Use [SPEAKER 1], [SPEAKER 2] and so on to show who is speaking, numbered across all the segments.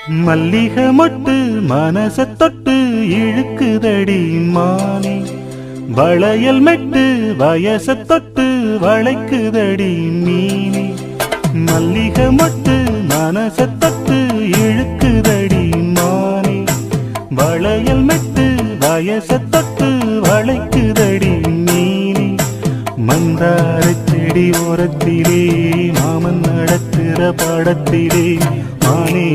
[SPEAKER 1] மல்லிகை மொட்டு மனச தொட்டு இழுக்குதடி மானே, வளையல் மெட்டு வயச தொட்டு வளைக்குதடி மீனே. மல்லிகை மொட்டு மனச தொட்டு இழுக்குதடி மானே, வளையல் மெட்டு வயச தொட்டு வளைக்குதடி மீனே. மந்தார செடி ஓரத்திலே மாமன் நடத்துற படத்திலே மானே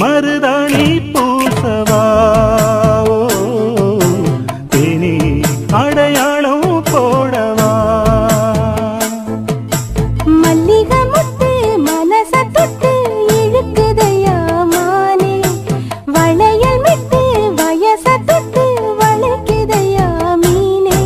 [SPEAKER 1] மருதாணி பூசவா, தேனி அடையாளம் போடவா.
[SPEAKER 2] மல்லிகை முட்டு மனச தொட்டு இழுக்குதையா மானே, வளையல் மிட்டு வயச தொட்டு வளைக்குதையா மீனே.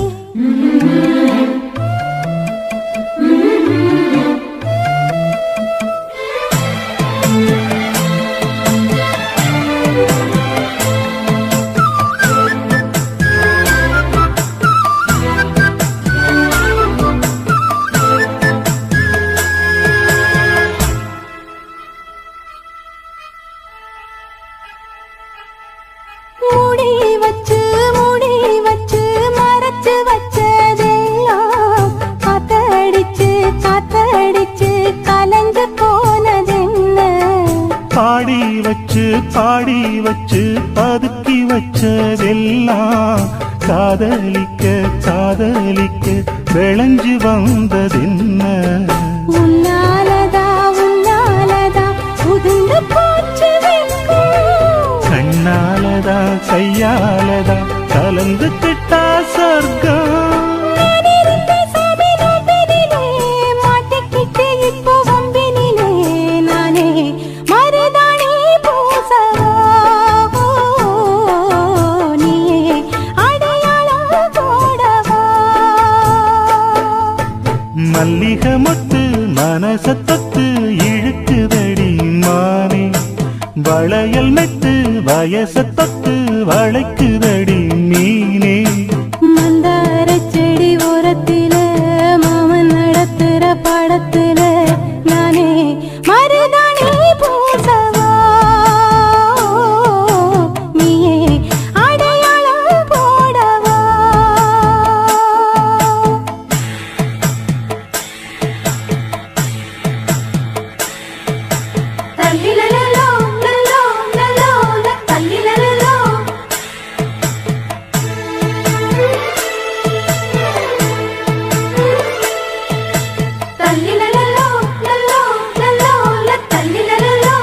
[SPEAKER 2] மூடி வச்சு மறைச்சு வச்சதெல்லாம் காத்தடிச்சு கலந்து போனதென்ன.
[SPEAKER 1] பாடி வச்சு பதுக்கி வச்சதெல்லாம் காதலிக்க விளைஞ்சு வந்ததென்ன.
[SPEAKER 2] உன்னாலதா உதிர்ந்து போச்சு வெட்கம்,
[SPEAKER 1] கண்ணாலதா கையாலதா கலந்து கிட்டா சொர்க்கம்.
[SPEAKER 2] மாட்டிக்கிட்டு இப்போ வம்பினிலே நானே மருதாணி பூசவா, நீயே அடையாளம் போடவா.
[SPEAKER 1] மல்லிகை மொட்டு மனச தொட்டு இழுக்குதடி மானே, வளையல் மெட்டு வயச தொட்டு வளைக்குதடி மீனே.
[SPEAKER 2] மந்தார செடி ஓரத்தில மாமன் நடத்துற படத்துல நானே மருதாணி பூசவா, நீயே அடையாளம் போடவா. தல்லிலலோ லலோ லலோ தல்லிலலோ, தல்லிலலோ லலோ லலோ தல்லிலலோ.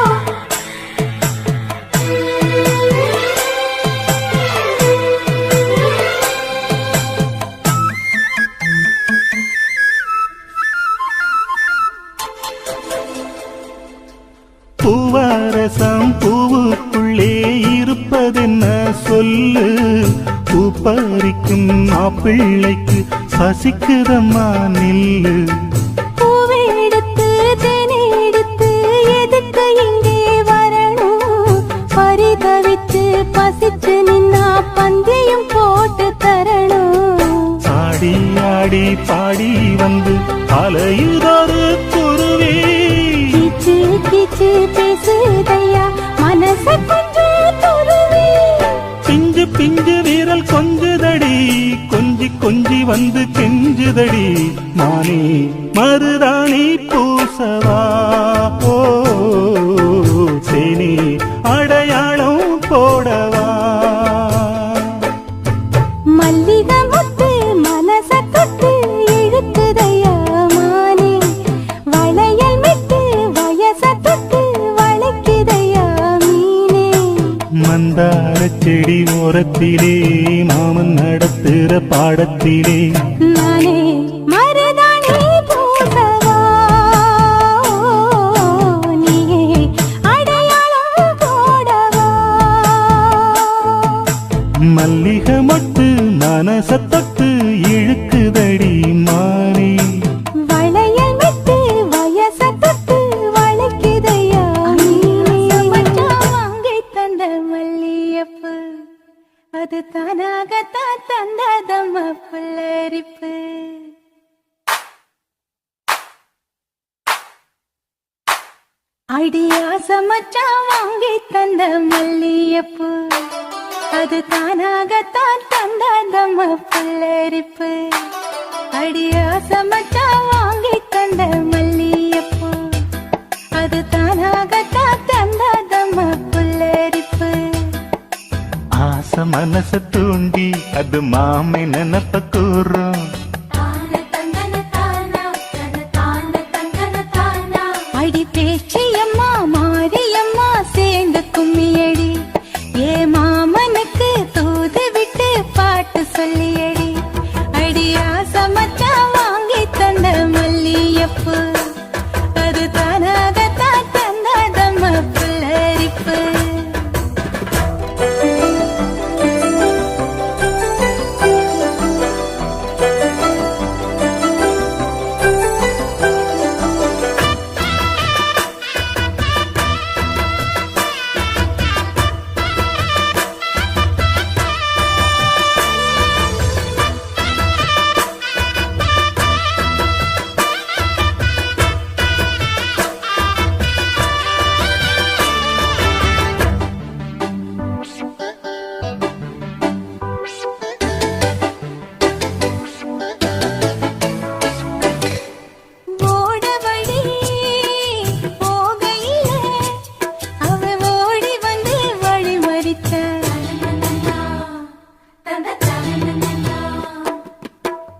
[SPEAKER 1] பூவரசம் பூவுக்குள்ளே இருப்பதென்ன சொல்லு, பூ பறிக்கும் மாப்பிள்ளைக்கு பசிக்குதம்மா நில்லு.
[SPEAKER 2] பூவெடுத்து தேனெடுத்து எதுக்கு இங்கே வரணும், பரிதவிச்சு பசிச்சு நின்னா பந்தியும் போட்டு தரணும்.
[SPEAKER 1] ஆடி ஆடி பாடி வந்து அலையுதொரு குருவி,
[SPEAKER 2] கீச்சு கீச்சு பேசுதையா மனச கொஞ்சம் துருவி.
[SPEAKER 1] பிஞ்சு வீரல் கொஞ்சுதடி, கொஞ்சி வந்து கெஞ்சுதடி மானே மருதாணி பூசவா, தேனி அடையாளம் போடவா.
[SPEAKER 2] மல்லிகை முட்டு மனச தொட்டு இழுக்குதையா மானே, வளையல் மிட்டு வயச தொட்டு வளைக்குதையா மீனே.
[SPEAKER 1] மந்தார செடி ஓரத்திலே மாமன் நடத்துற பாடத்திலே
[SPEAKER 2] நானே மருதாணி பூசவா, நீயே அடையாளம் போடவா.
[SPEAKER 1] மல்லிகை மொட்டு மனச தொட்டு இழுக்குதடி மானே,
[SPEAKER 2] வளையல் மிட்டு வயச தொட்டு வளைக்குதையா மீனே. வாங்கி தந்த மல்லியப்பு அது தானாகத்தான் தந்ததம்மா புல்லரிப்பு. அடியாச மச்சான் வாங்கி தந்த மல்லியப்பூ அது தானாகத்தான் தந்ததம்ம புல்லரிப்பு. அடியாச மச்சான் வாங்கி தந்த மல்லியப்பூ அது தானாகத்தான் தந்ததம்ம புல்லரிப்பு.
[SPEAKER 1] ஆசை மனச தூண்டி அது மாமை நினப்ப கூறும்.
[SPEAKER 2] அடி பேச்சியம்மா மாரியம்மா சேர்ந்து கும்மியடி ஏ மாமனுக்கு தூது விட்டு பாட்டு சொல்லியடி. அடியாச மச்சான் வாங்கி தந்த மல்லியப்பூ அது தானாகத்தான் தந்ததம்ம புல்லரிப்பு.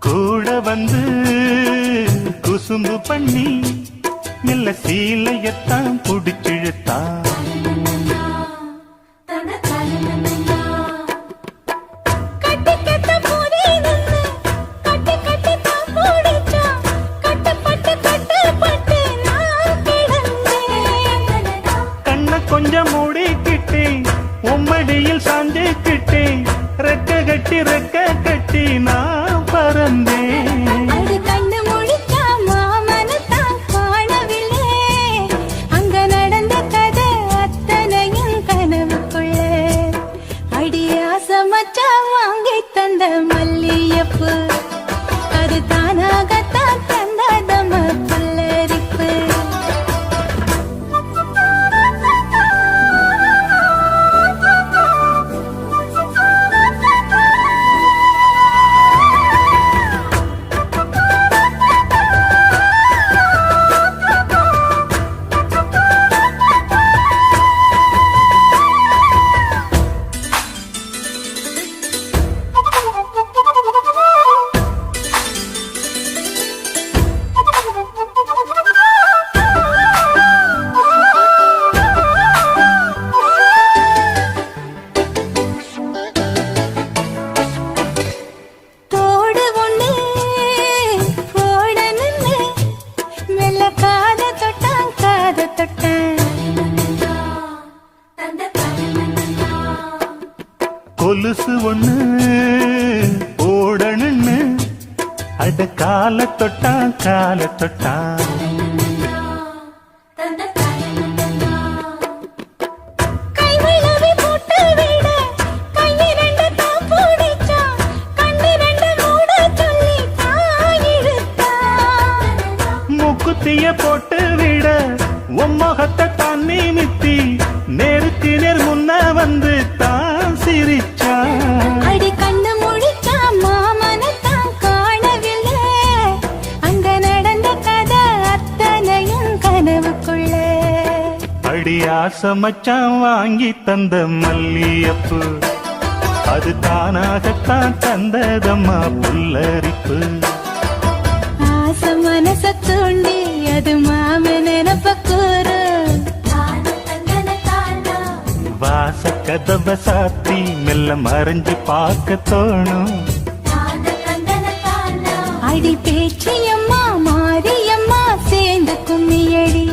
[SPEAKER 1] கூட வந்து குசும்பு பண்ணி மெல்ல சீலையத்தான் புடிச்சிழுத்தா. கண்ண கொஞ்சம் மூடிக்கிட்டேன் உம்மடியில் சாஞ்சுக்கிட்டேன் ரெக்க கட்டி நான் பறந்தேன்.
[SPEAKER 2] அது கண்ணு முழிச்சா மாமனத்தான் காணவில்லை அங்க நடந்த கதை அத்தனையும் கனவுக்குள்ள. அடியாச மச்சான் வாங்கி தந்த மல்லியப்பூ அது தானாகத்தான் தந்ததம்ம புல்லரிப்பு.
[SPEAKER 1] கொலுசு ஒண்ணு ஓடணுன்னு அட கால தொட்டா. மூக்குத்திய போட்டு விட உம்மகத்தை தான் நிமித்தி நேருக்கு நேர் முன்ன வந்து தான் சிரிச்சா.
[SPEAKER 2] அடி கண்ணு முழிச்சா மாமனத்தான் காணவில்லை அங்க நடந்த கதை அத்தனையும் கனவுக்குள்ள.
[SPEAKER 1] அடியாச மச்சான் வாங்கி தந்த மல்லியப்பூ அது தானாகத்தான் தந்ததம்மா புல்லரிப்பு.
[SPEAKER 2] ஆச மனச தூண்டி அது மாம நினப்ப கூறு.
[SPEAKER 1] வாச கதவ சாத்தி மெல்ல மறைஞ்சு பார்க்க தோணும்.
[SPEAKER 2] அடி பேச்சியம்மா மாரியம்மா சேர்ந்து கும்மியடி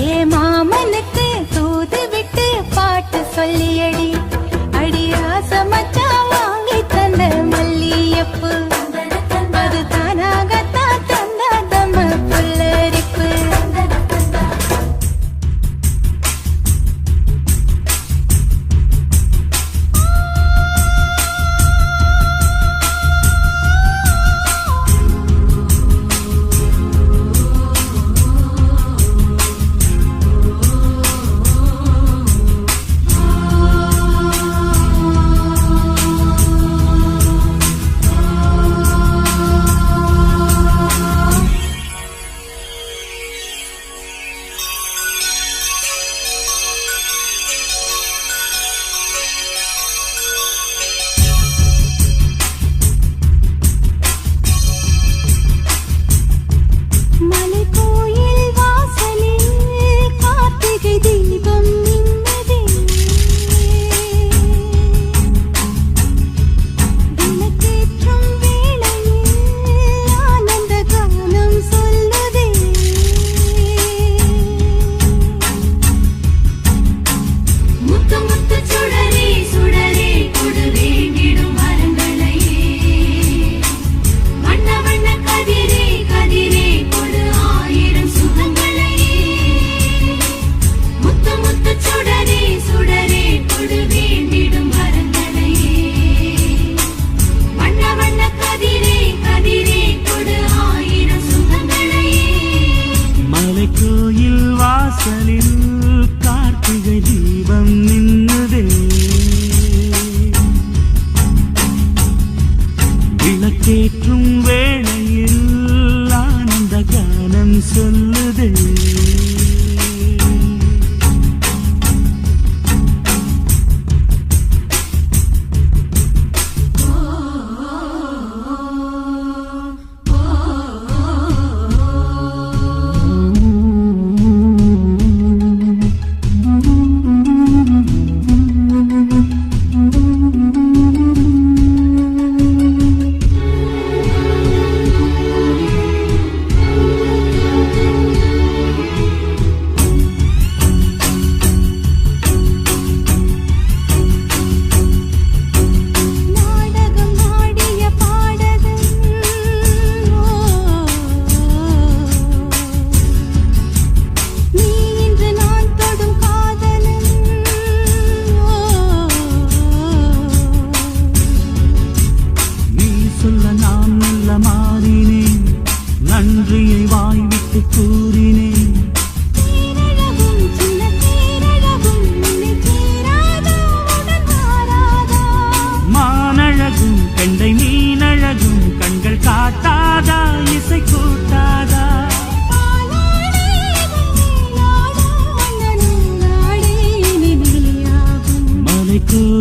[SPEAKER 2] ஏ மாமனுக்கு தூது விட்டு பாட்டு சொல்லியடி. அடி ஆச மச்சான் வாங்கி தந்த மல்லியப்பூ அது தானாகத்தான் தந்ததம்ம புல்லரிப்பு.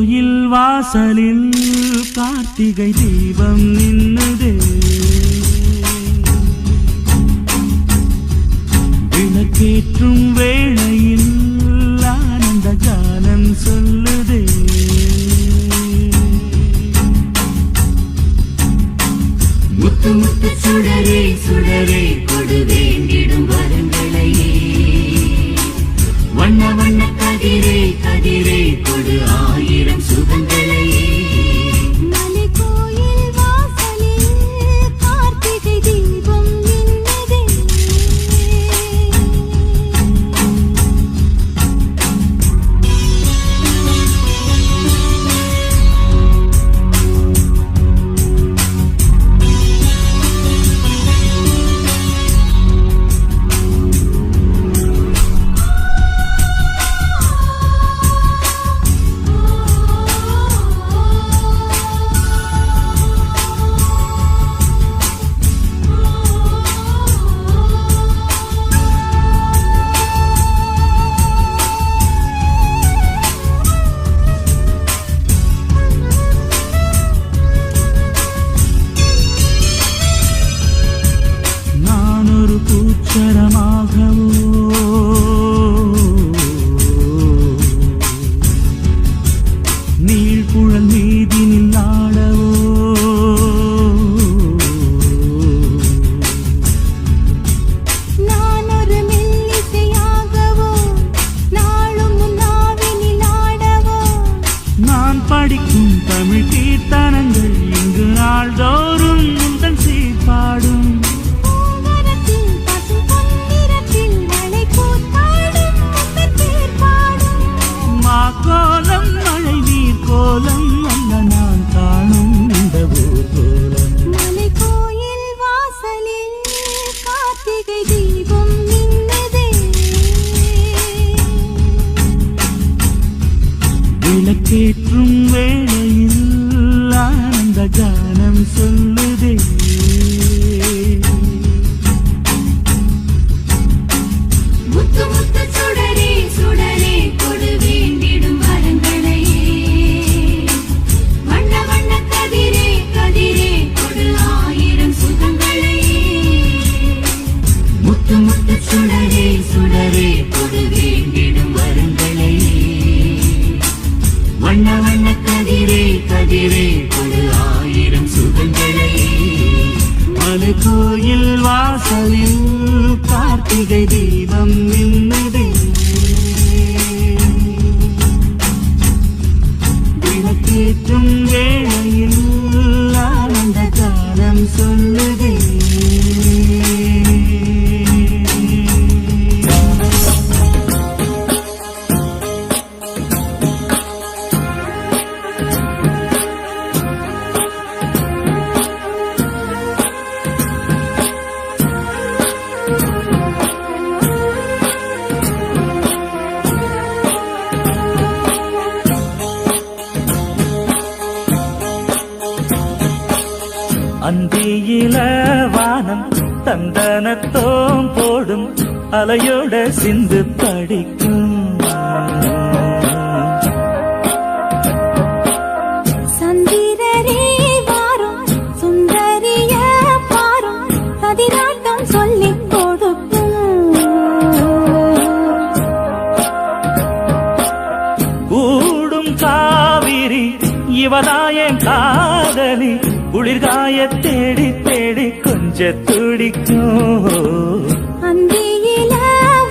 [SPEAKER 3] கோயில் வாசலில் கார்த்திகை தீபம் நின்னுதே விளக்கேற்றும் வேளையில் ஆனந்த கானம் சொல்லுதே
[SPEAKER 4] முத்து முத்து சுடரே சுடரே கொடு வேண்டிடும் வரங்களையே வண்ண வண்ண கதிரே கதிரே கொடு ஆயிரம் சுகங்களையே
[SPEAKER 2] மலை கோயில் வாசலில் கார்த்திகை தீபம் மின்னுதே
[SPEAKER 3] நான் ஒரு பூச்சரமாகவோ நீழ்குழல் மீதினில் ஆடவோ
[SPEAKER 2] நான் ஒரு மெல்லிசையாகவோ நாளும் நாவினில் ஆடவோ
[SPEAKER 3] நான் படிக்கும் தமிழ் கீர்த்தனங்கள் இங்கு நாள்தோறும் உந்தன் சீர்பாடும்
[SPEAKER 2] பூங்கரத்தில் பசும் பொன்னிறத்தில் மலை கூத்தாடும் உந்தன் பேர் பாடும்
[SPEAKER 3] மாக்கோலம் மழை நீர் கோலம் அல்ல நான் காணும் இந்த ஊர் கோலம்
[SPEAKER 2] மலை கோயில் வாசலில் கார்த்திகை தீபம் மின்னுதே
[SPEAKER 3] விளக்கேற்றும் வேளையில் ஆனந்த கானம் சொல்லுதே
[SPEAKER 4] முத்து முத்து சுடரே சுடரே கொடு வேண்டிடும் வரங்களையே வண்ண வண்ண கதிரே கதிரே கொடு ஆயிரம் சுகங்களையே முத்து முத்து சுடரே சுடரே கொடு வேண்டிடும் வரங்களையே வண்ண வண்ண கதிரே கதிரே கொடு ஆயிரம் சுகங்களையே
[SPEAKER 3] மலை கோயில் வாசலில் கார்த்திகை தீபம் மின்னுதே விளக்கேற்றும் வேளையில் ஆனந்த காலம் சொல்லுதே அந்தியில வானம் தந்தனத்தோம் போடும் அலையோட சிந்து படிக்கும்
[SPEAKER 2] சந்திரரே வாரும் சுந்தரிய பாரும் கதிராட்டம் சொல்லிக் கொடுக்கும்
[SPEAKER 3] கூடும் காவிரி இவதாயன் காதலி குளிர்காய தேடி தேடி கொஞ்ச துடிக்கும்
[SPEAKER 2] அந்தியில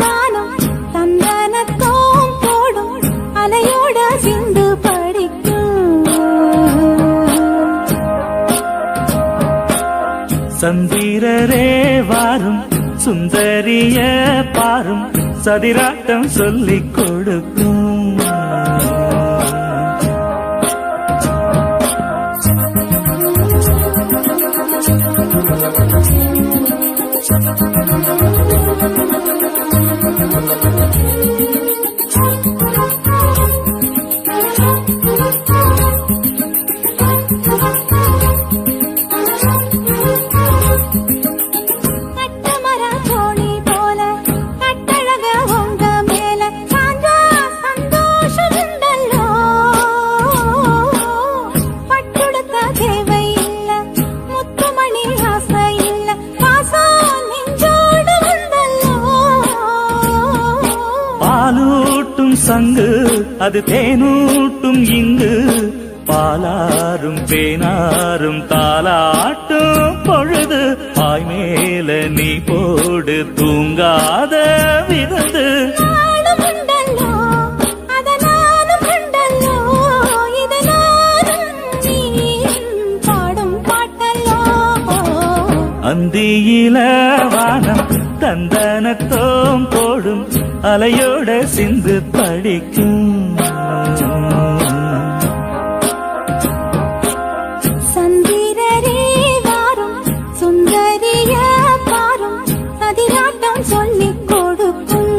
[SPEAKER 2] வானம் தந்தனத்தோம் போடும் அலையோட சிந்து படிக்கும்
[SPEAKER 3] சந்திரரே வாரும் சுந்தரிய பாரும் சதிராட்டம் சொல்லிக் கொடுக்கும்
[SPEAKER 2] கட்டமர தோணி போல கட்டழக உங்க மேல சாஞ்சா
[SPEAKER 3] அது தேனூட்டும் இங்கு பாலாரும் தேனாரும் தாலாட்டும் பொழுது பாய் மேல நீ போடு தூங்காத விருந்து
[SPEAKER 2] நானும் உண்டல்லோ, அத நானும் உண்டல்லோ, இது நானும் நீயும் பாடும் பாட்டல்லோ.
[SPEAKER 3] அந்தியில வானம் தந்தனத்தோம் போடும் அலையோட சிந்து படிக்கும்
[SPEAKER 2] சந்திரரே வாரும், சுந்தரிய பாரும், சதிராட்டம் சொல்லிக் கொடுக்கும்.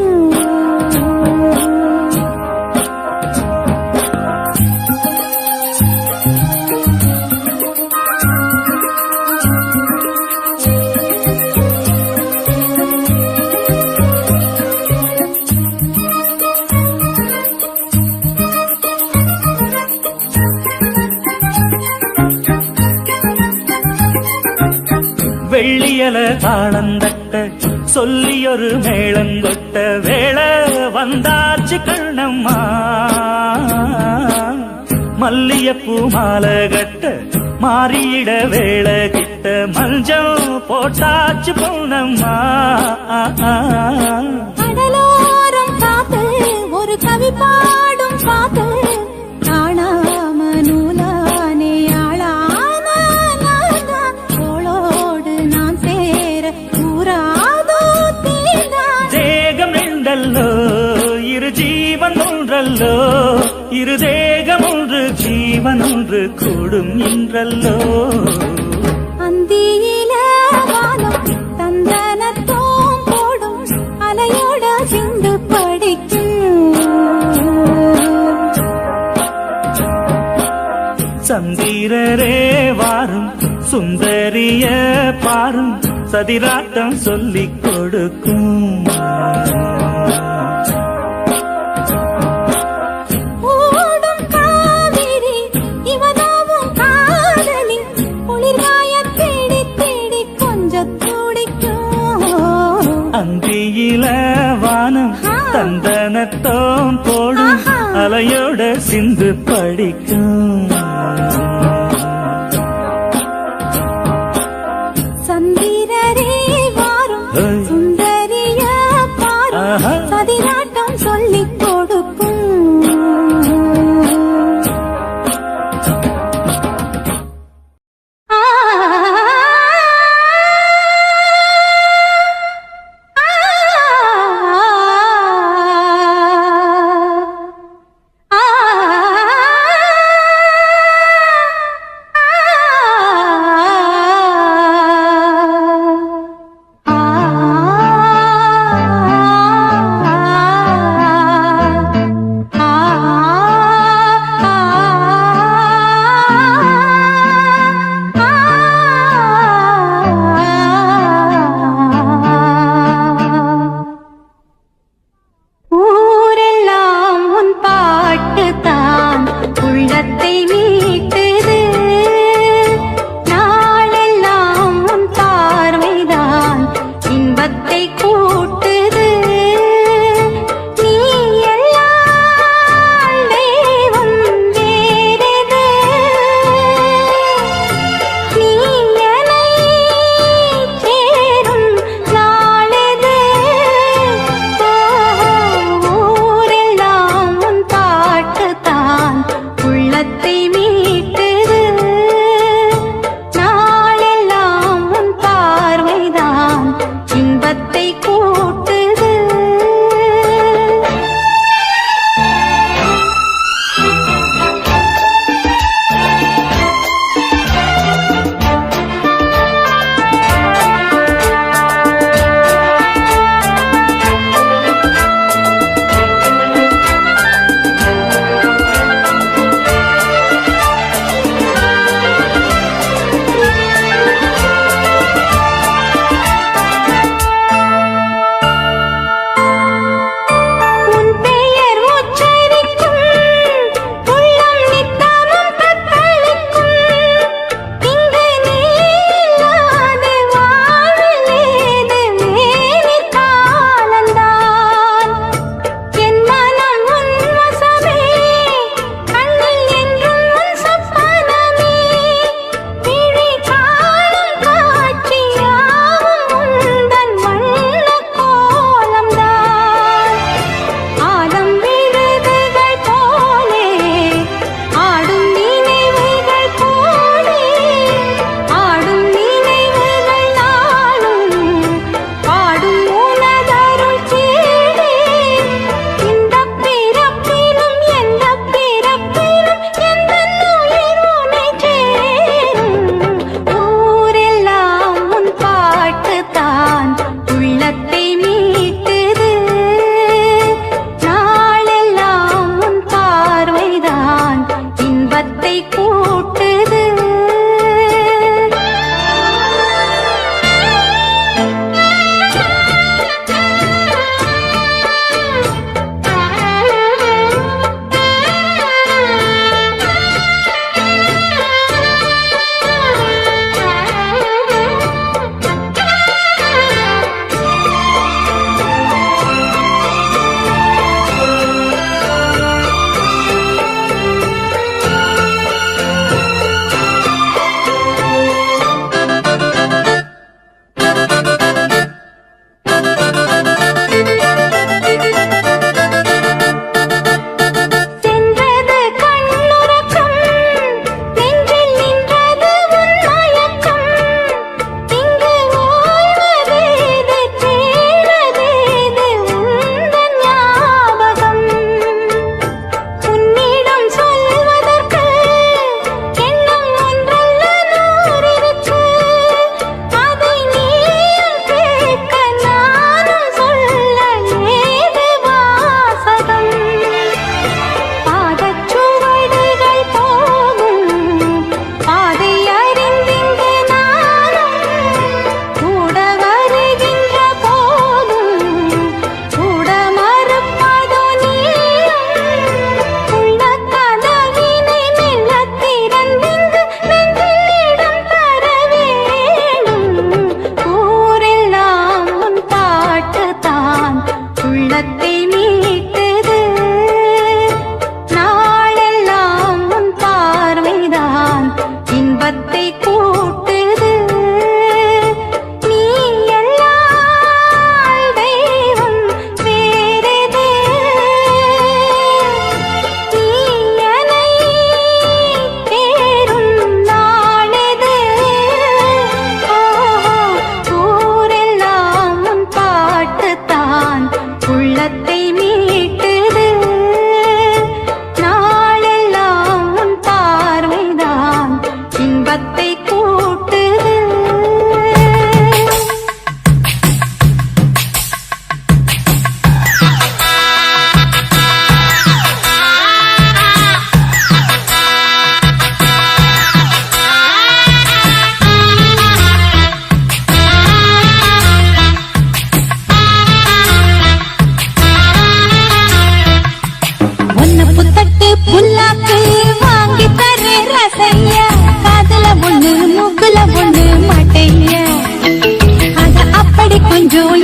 [SPEAKER 3] வெள்ளியல தாளந்தட்ட சொல்லியொரு மேளங்கொட்ட வேளை வந்தாச்சு கண்ணம்மா மல்லியப்பூ மாலை கட்ட மாறியிட வேளை கிட்ட மஞ்சள் போட்டாச்சு பொன்னம்மா
[SPEAKER 2] கடலோரம் காத்து ஒரு கவி பாடும் பாத்து காணாம நூலானே ஆளான தோளோடு நான் சேர கூறாதோ தீர்ந்தான்.
[SPEAKER 3] தேகம் உண்டல்லோ இரு ஜீவன் ஒன்றல்லோ இரு தேகம் ஒன்று ஜீவன் ஒன்று கூடும் என்றல்லோ
[SPEAKER 2] அந்தியில வானம் தந்தனத்தோம் போடும் அலையோட சிந்து படிக்கும்.
[SPEAKER 3] சந்திரரே வாரும் சுந்தரிய பாரும் சதிராட்டம் சொல்லிக் கொடுக்கும்
[SPEAKER 2] ஓடும் காவிரி இவனாவும் காதலி குளிர்காய தேடி தேடி கொஞ்சம் துடிக்கும்.
[SPEAKER 3] அந்தியில வானம் தந்தனத்தோம் போடும் அலையோட சிந்து படிக்கும்
[SPEAKER 2] சந்திரரே வாரும், சுந்தரிய பாரும், சதிராட்டம் சொல்லிக் கொடுக்கும். ஊரெல்லாம் உன் பாட்டுத்தான் உள்ளத்தை மீட்டுது, நாளெல்லாம் உன் பார்வைதான் இன்பத்தை கூட்டுது. நீ எல்லாம் தெய்வம் வேறெது, நீ என்னை சேரும் நாளெது. ஊரெல்லாம் உன் பாட்டுத்தான் உள்ளத்தை இன்பத்தை கூட்டுது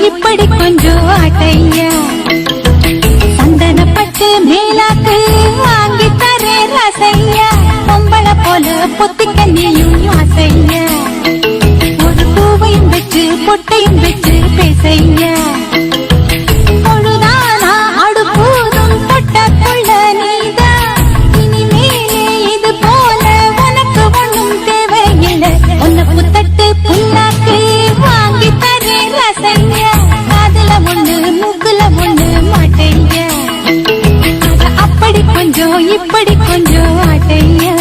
[SPEAKER 2] இப்படி கொஞ்சம் ஆட்டையா சந்தனப்பட்டு மேலாக்கு வாங்கி தரே ரசையா பொம்பளை போல பொத்திக்க நீயும் ஆசையா ஒரு பூவையும் வச்சு பொட்டையும் வச்சு பேசையா பொழுதானா அடுப்பூதும் பொட்டக்குள்ள நீதான் இனிமேலே இது போல உனக்கு ஒண்ணும் தேவையில்லை ஒன்ன புத்தட்டு புல்லாக்கு வாங்கி தரே ரசையா காதுல ஒண்ணு மூக்குல ஒண்ணு மாட்டையா அப்படி கொஞ்சம் இப்படி கொஞ்சம் ஆட்டையா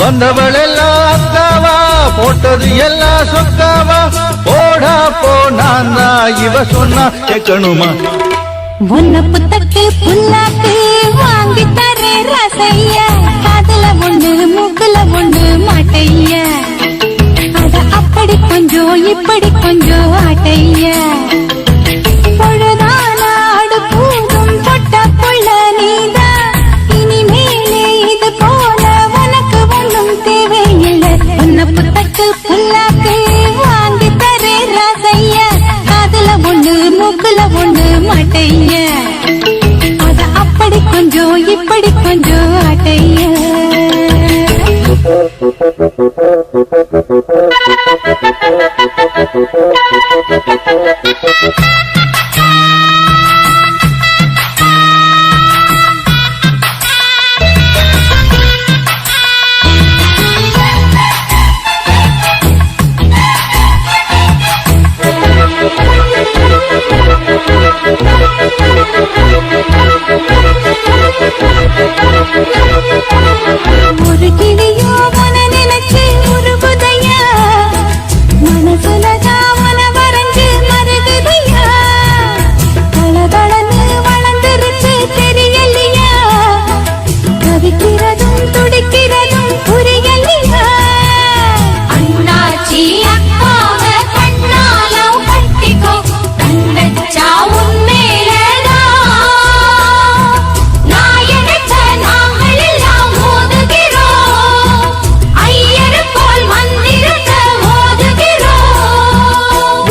[SPEAKER 5] வந்தவளெல்லாம் அக்காவா போட்டது எல்லாம் சொக்காவா போடா போனா இவ சொன்னா கேட்கணுமா
[SPEAKER 2] ஒன்ன புத்தட்டு புல்லாக்கு வாங்கி தரே ரசையா காதுல ஒண்ணு மூக்குல ஒண்ணு மாட்டையா அத அப்படி அப்படி கொஞ்சம் இப்படி கொஞ்சம் ஆட்டையா பொழுதான அடுப்பூதும் பொட்ட புள்ள நீதான் இனிமேலே இது போல உனக்கு ஒண்ணும் தேவையில்லை உன்ன புத்தக்கு புல்லாக்கு வாங்கி தரே ராசையா காதுல ஒண்ணு மூக்குல ஒண்ணு மாட்டையா அத அப்படி கொஞ்சம் இப்படி கொஞ்சம் ஆட்டையா ஒரு கிளியோ உன நினைச்சு உருகுதையா மனசுலதா உன வரைஞ்சு மருகுதையா தளதளன்னு வளர்ந்துருச்சு தெரியலையா தவிக்கிறதும் துடிக்கிறதும் புரியலையா அண்ணாச்சி அக்காவ கண்ணாலம் கட்டிக்கோ கண்ணச்சா உன்மேலதா நாயனச்ச நாங்கள் எல்லாம் மோதுகிறோம் ஐயரு போல் மந்திரத்த மோதுகிறோம்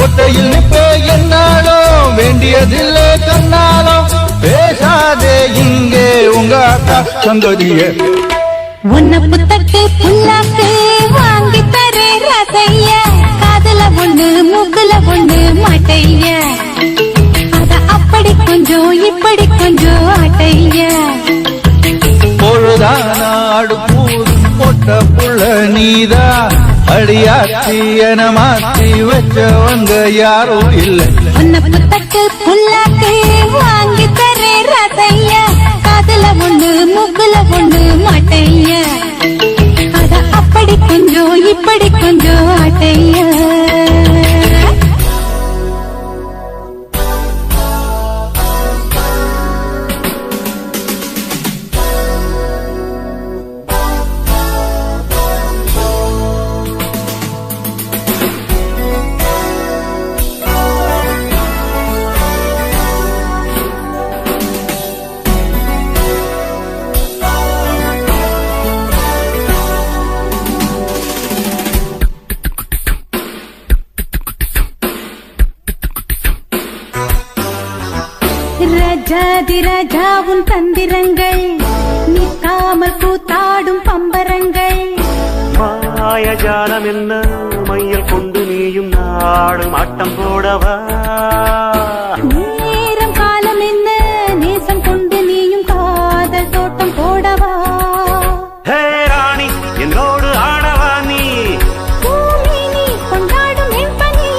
[SPEAKER 5] ஒத்தையில் நிற்பே என்னாலும் வேண்டியதில்லை கண்ணாலும் பேசாதே இங்கே உங்க அக்கா சங்கதியே
[SPEAKER 2] உன்ன புத்தக்கு புல்லாக்கு வாங்கி தரே ரசைய காதுல ஒண்ணு மூக்குல ஒண்ணு மாட்டைய அத அப்படி கொஞ்சம் இப்படி கொஞ்சம் ஆட்டைய
[SPEAKER 5] பொழுதானாடு பூதும் பொட்ட புள்ள நீதா அடியாத்தி என மாத்தி வச்சவங்க யாரும் இல்லை
[SPEAKER 2] உன்ன புத்தக்கு புல்லாக்கு வாங்கி தரே ரசைய காதுல ஒண்ணு மூக்குல ஒண்ணு மாட்டைய அத அப்படி கொஞ்சம் இப்படி கொஞ்சம் ஆட்டைய ராஜாதி ராஜாவும் தந்திரங்கள் நிற்காமல் கூத்தாடும் பம்பரங்கள்
[SPEAKER 1] மாயஜாலம் என்ன மையல் கொண்டு நீயும் நாடும் ஆட்டம் போடவா
[SPEAKER 2] நேரம் காலம் என்ன நேசம் கொண்டு நீயும் காதல் தோட்டம் போடவா
[SPEAKER 1] ஹே ராணி என்னோடு ஆடவா நீ
[SPEAKER 2] பூமினி கொண்டாடும் என் பணி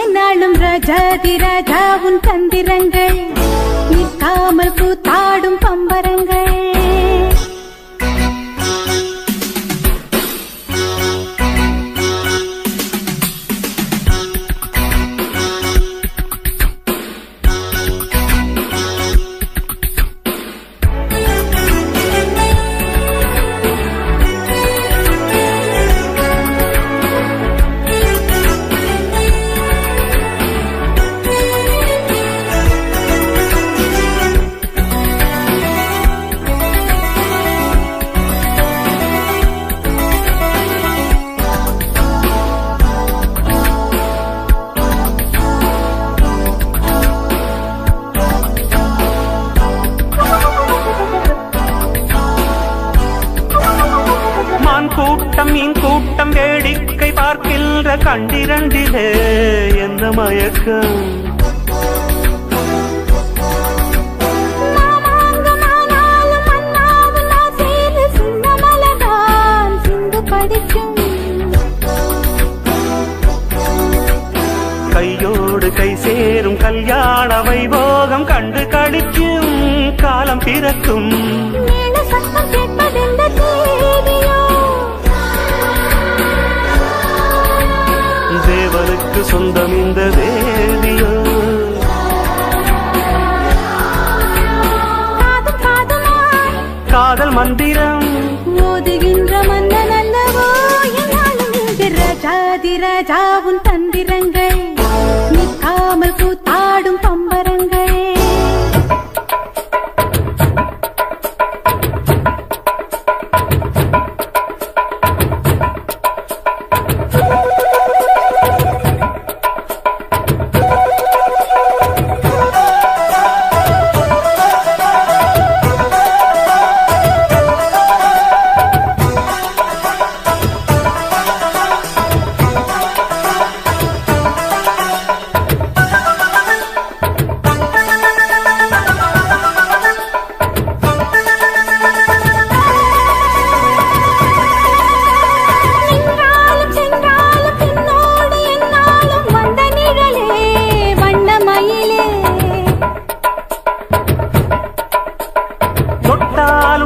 [SPEAKER 2] என்னாலும் ராஜாதி ராஜாவும் தந்திரங்கள் நிற்காமல் கூத்தாடும் பம்பரங்கள்
[SPEAKER 1] கூட்டம் மீன் கூட்டம் வேடிக்கை பார்க்கின்ற கண்டிரண்டிலே என்ன மயக்கம் கையோடு கை சேரும் கல்யாண வைபோகம் கண்டு கழிக்கும் காலம் பிறக்கும் தேவனுக்கு சொந்தம் இந்த வேதியோ காதல் மந்திரம்
[SPEAKER 2] ஓதுகின்ற மன்னன் அல்லவோ என்னாலும் ராஜா ரஜாதி ராஜாவும் தந்திரங்கள் நிற்காமல் கூத்தாடும் பம்பரங்கள்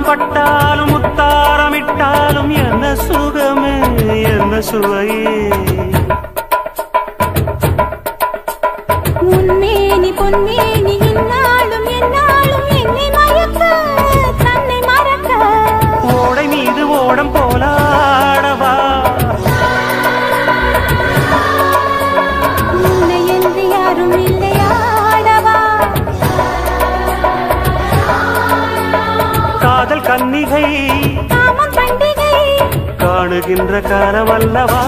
[SPEAKER 1] பட்டாலும் முத்தாரமிட்டாலும் என்ன சுகமே என்ன சுவையே
[SPEAKER 2] உன்மேனி பொன்மேனி இன்னாலும் என்னாலும் என்னை மயக்க தன்னை மறக்க
[SPEAKER 1] ஓடை மீது ஓடம் போலாடவா
[SPEAKER 2] உன்னை என்று யாரும் இல்லையாடவா
[SPEAKER 1] காதல் கன்னிகை
[SPEAKER 2] காமம் பண்டிகை
[SPEAKER 1] காணுகின்ற காலமல்லவா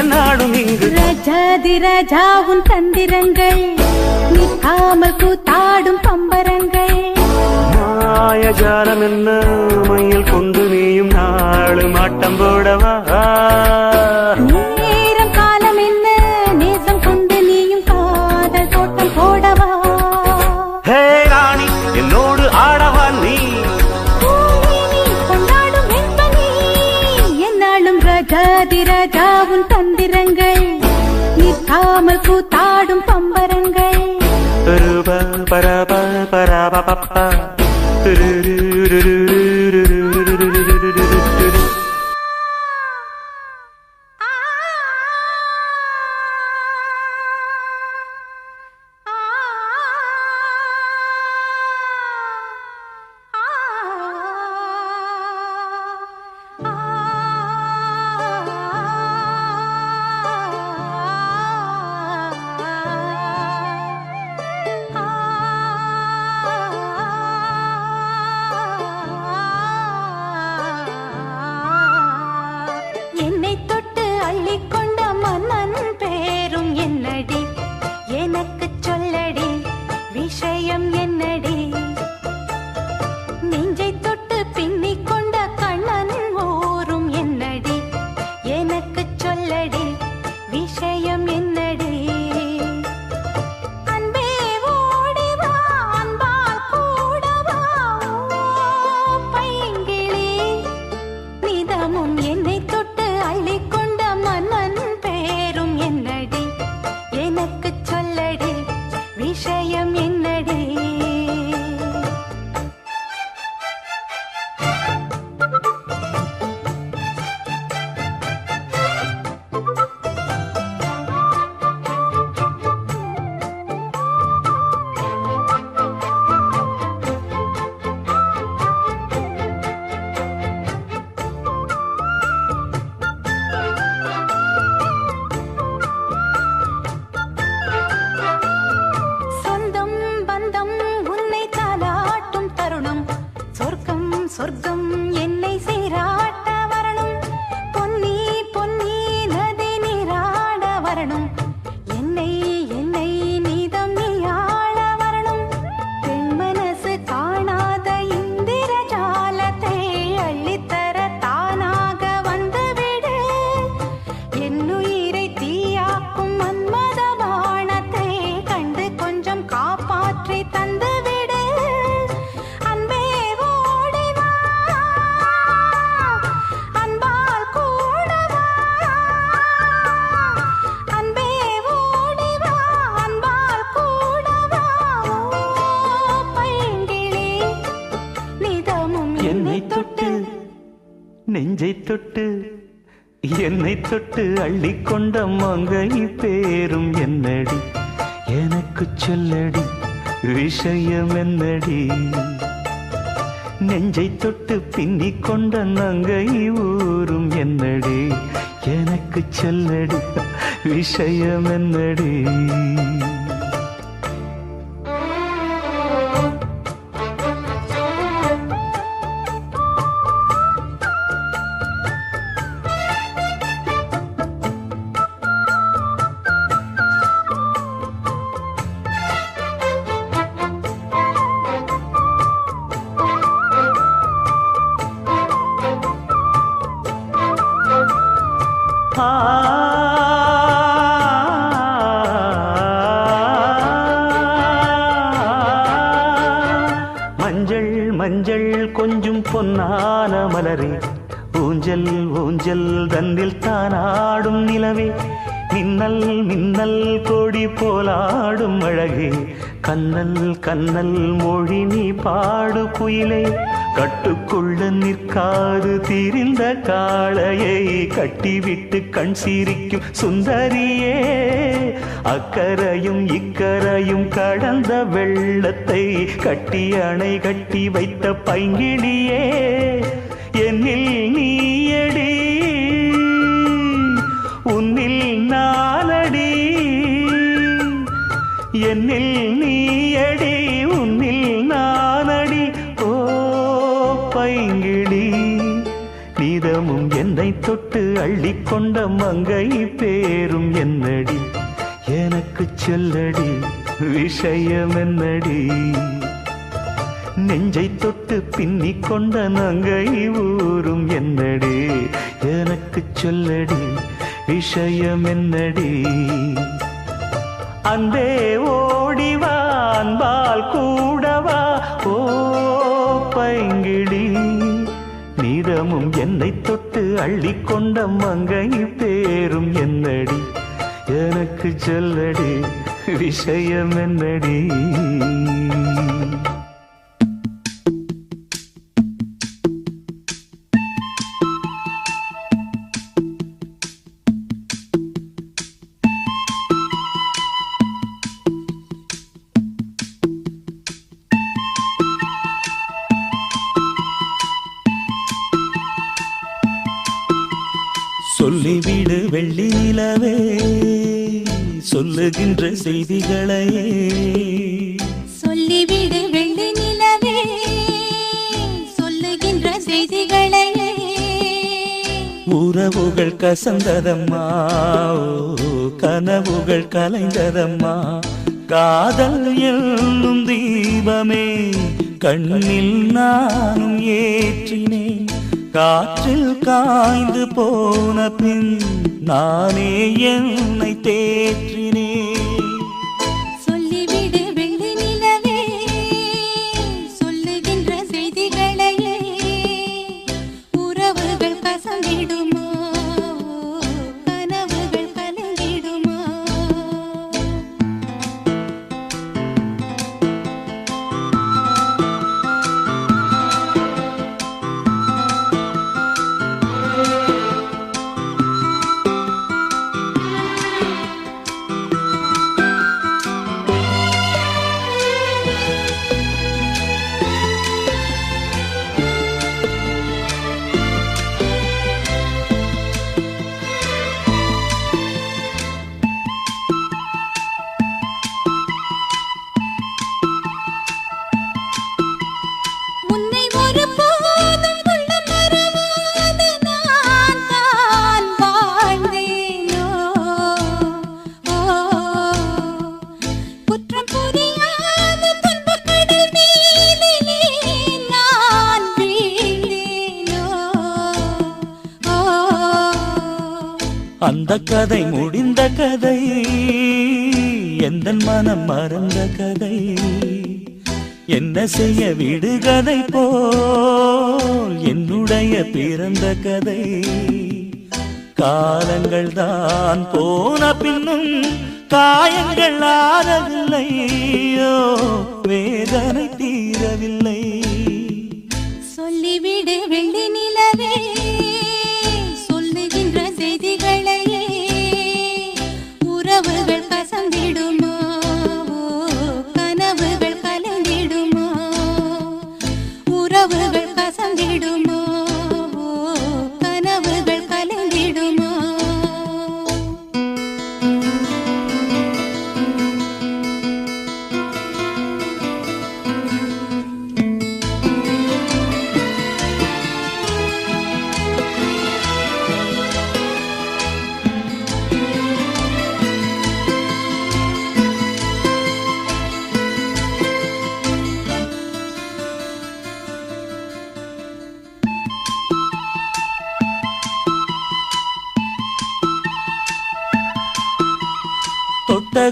[SPEAKER 1] என்னாடும் இங்கு
[SPEAKER 2] ரஜாதி ராஜாவும் தந்திரங்கள் நிற்காமல் கூத்தாடும் பம்பரங்கள்
[SPEAKER 1] மாயஜாலம் என்ன மையில் கொண்டு நீயும் நாளும் ஆட்டம் போடவா
[SPEAKER 2] நேரம் காலம் என்ன நேசம் கொண்டு நீயும் காதல் தோட்டம் போடவா
[SPEAKER 1] ஹே ராணி என்னோடு ஆடவா நீ
[SPEAKER 2] கொண்டாடும் வெண்பனி என்னாலும் ரஜாதி ராஜாவும் தந்திரங்கள் நிற்காமல் கூத்தாடும் பம்பரங்கள்
[SPEAKER 1] பரப பரப பரப பப்பா
[SPEAKER 2] என்னை தொட்டு அள்ளிக்கொண்ட மன்னன் பேரும் என்னடி எனக்கு சொல்லடி விஷயம் என்னடி நெஞ்சை தொட்டு பின்னிக் கொண்ட கண்ணன் ஊரும் என்னடி எனக்கு சொல்லடி விஷயம் என்னடி அன்பே ஓடி வா அன்பால் கூட வா பைங்கிளி நிதமும் என்னை தொட்டு அள்ளிக்கொண்ட மன்னன் பேரும் என்னடி எனக்கு சொல்லடி விஷயம் என்னடி சொந்தம் பந்தம் உன்னை தாலாட்டும் தருணம் சொர்க்கம் சொர்க்கம் என்னை சீராட்ட வரணும் பொன்னி பொன்னி நதி நீராட வரணும் என்னை என்னை நீதம் நீயாள வரணும் பெண் மனசு காணாத இந்திர ஜாலத்தை அள்ளித்தர தானாக வந்துவிடு என்னுயிரை தீயாக்கும் மன்மத பாணத்தை கண்டு கொஞ்சம் காப்பாற்றி தந்துவிடு அன்பே ஓடி வா அன்பால் கூட வா அன்பே ஓடி வா அன்பால் கூட வா பைங்கிளி நிதமும்
[SPEAKER 1] என்னை தொட்டு நெஞ்சை தொட்டு என்னை தொட்டு அள்ளிக்கொண்ட மங்கை பேரும் என்னடி எனக்கு சொல்லடி விஷயம் என்னடி நெஞ்சை தொட்டு பின்னிக் கொண்ட நங்கை ஊரும் என்னடி எனக்கு சொல்லடி விஷயம் என்னடி? மஞ்சள் மஞ்சள் கொஞ்சம் பொன்னான மலரே, ஊஞ்சல் ஊஞ்சல் தன்னில் தானாடும் நிலவே, மின்னல் மின்னல் கொடி போலாடும் அழகே, கண்ணல் கண்ணல் மொழி நீ பாடு குயிலே, கட்டுக்குள்ள நிற்காது தீரிந்த காளையை கட்டிவிட்டு கண் சிரிக்கும் சுந்தரியே, அக்கரையும் இக்கரையும் கடந்த வெள்ளத்தை கட்டி அணை கட்டி வைத்த பைங்கிளியே, என்னில் நீயடி உன்னில் நானடி, என்னில் நீயடி உன்னில் நானடி. ஓ பைங்கிளி, நீதமும் என்னை தொட்டு அள்ளிக்கொண்ட மங்கை பேரும் என்னடி? எனக்கு சொல்லடி விஷயம் என்னடி? நெஞ்சை தொட்டு பின்னிக் கொண்ட நங்கை ஊரும் என்னடி? எனக்கு சொல்லடி விஷயம் என்னடி? அன்பே ஓடிவா அன்பால் கூடவா, ஓ பைங்கிளி, நீதமும் என்னை தொட்டு அள்ளிக்கொண்ட மங்கை பேரும் என்னடி? எனக்கு சொல்லடி விஷயம் என்னடி? சொல்லிவிடு வெள்ளி நிலவே, சொல்லுகின்ற செய்திகளையே,
[SPEAKER 2] சொல்லிவிடு வெள்ளி நிலவே, சொல்லுகின்ற செய்திகளையே,
[SPEAKER 3] உறவுகள் கசந்ததம்மா, கனவுகள் கலைந்ததம்மா, காதல் என்னும் தீபமே கண்ணில் நானும் ஏற்றினேன், காற்றில் காய்ந்து போன பின் நானே என்னை தேற்றினேன்.
[SPEAKER 2] சொல்லிவிடு வெள்ளி நிலவே, சொல்லுகின்ற செய்திகளையே, உறவுகள் கசந்திடுமா, கனவுகள் கலந்திடுமா?
[SPEAKER 3] அந்த கதை முடிந்த கதை, எந்தன் மனம் மறந்த கதை, என்ன செய்ய விடுகதை போல் என்னுடைய பிறந்த கதை. காலங்கள் தான் போன பின்னும் காயங்கள் ஆறவில்லையோ, வேதனை தீரவில்லை.
[SPEAKER 2] சொல்லிவிடு வெள்ளி நிலவே, சொல்லுகின்ற செய்திகளையே, உறவுகள் கசந்திடுமா, கனவுகள் கலந்திடுமா, உறவுகள் கசந்திடுமா, கனவுகள் கலந்திடுமா?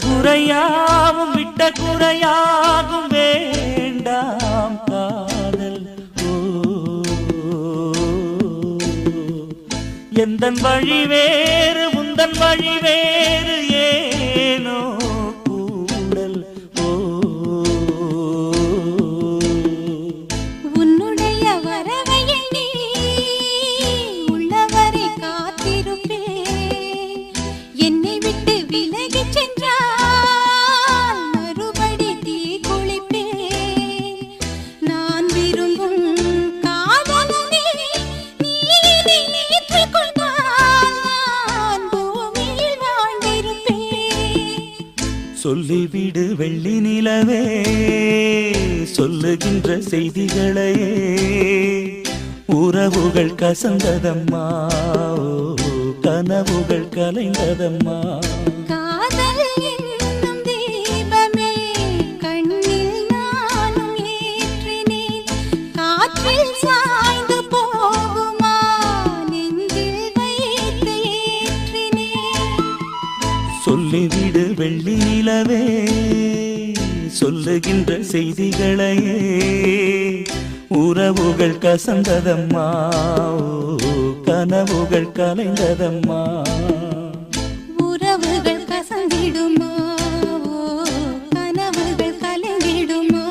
[SPEAKER 3] குறையாவும் விட்ட குறையாகும் வேண்டாம் காதல். எந்தன் வழி வேறு உந்தன் வழி வேறு ஏனோ கூடல்.
[SPEAKER 2] உன்னுடைய வரவை எண்ணி உள்ளவரை காத்திருப்பேன். என்னை விட்டு விலகி சென்றால் மறுபடி தீ குளிப்பேன். நான் விரும்பும் காதலனே நீ நினைத்துக் கொண்டால் நான் பூமியில் வாழ்ந்திருப்பேன்.
[SPEAKER 3] சொல்லிவிடு வெள்ளி நிலவே சொல்லுகின்ற செய்திகளையே உறவுகள் கசந்ததம்மா கனவுகள் கலைந்ததம்மா.
[SPEAKER 2] காதல் என்னும் தீபமே கண்ணில் நானும் ஏற்றினேன். காற்றில் சாய்ந்து போகுமா நெஞ்சில் வைத்து ஏற்றினேன்.
[SPEAKER 3] சொல்லிவிடு வெள்ளி நிலவே சொல்லுகின்ற செய்திகளையே உறவுகள் கசந்ததம்மா கனவுகள் கலைந்ததம்மா.
[SPEAKER 2] உறவுகள் கசந்திடுமா கனவுகள் கலைந்திடுமா.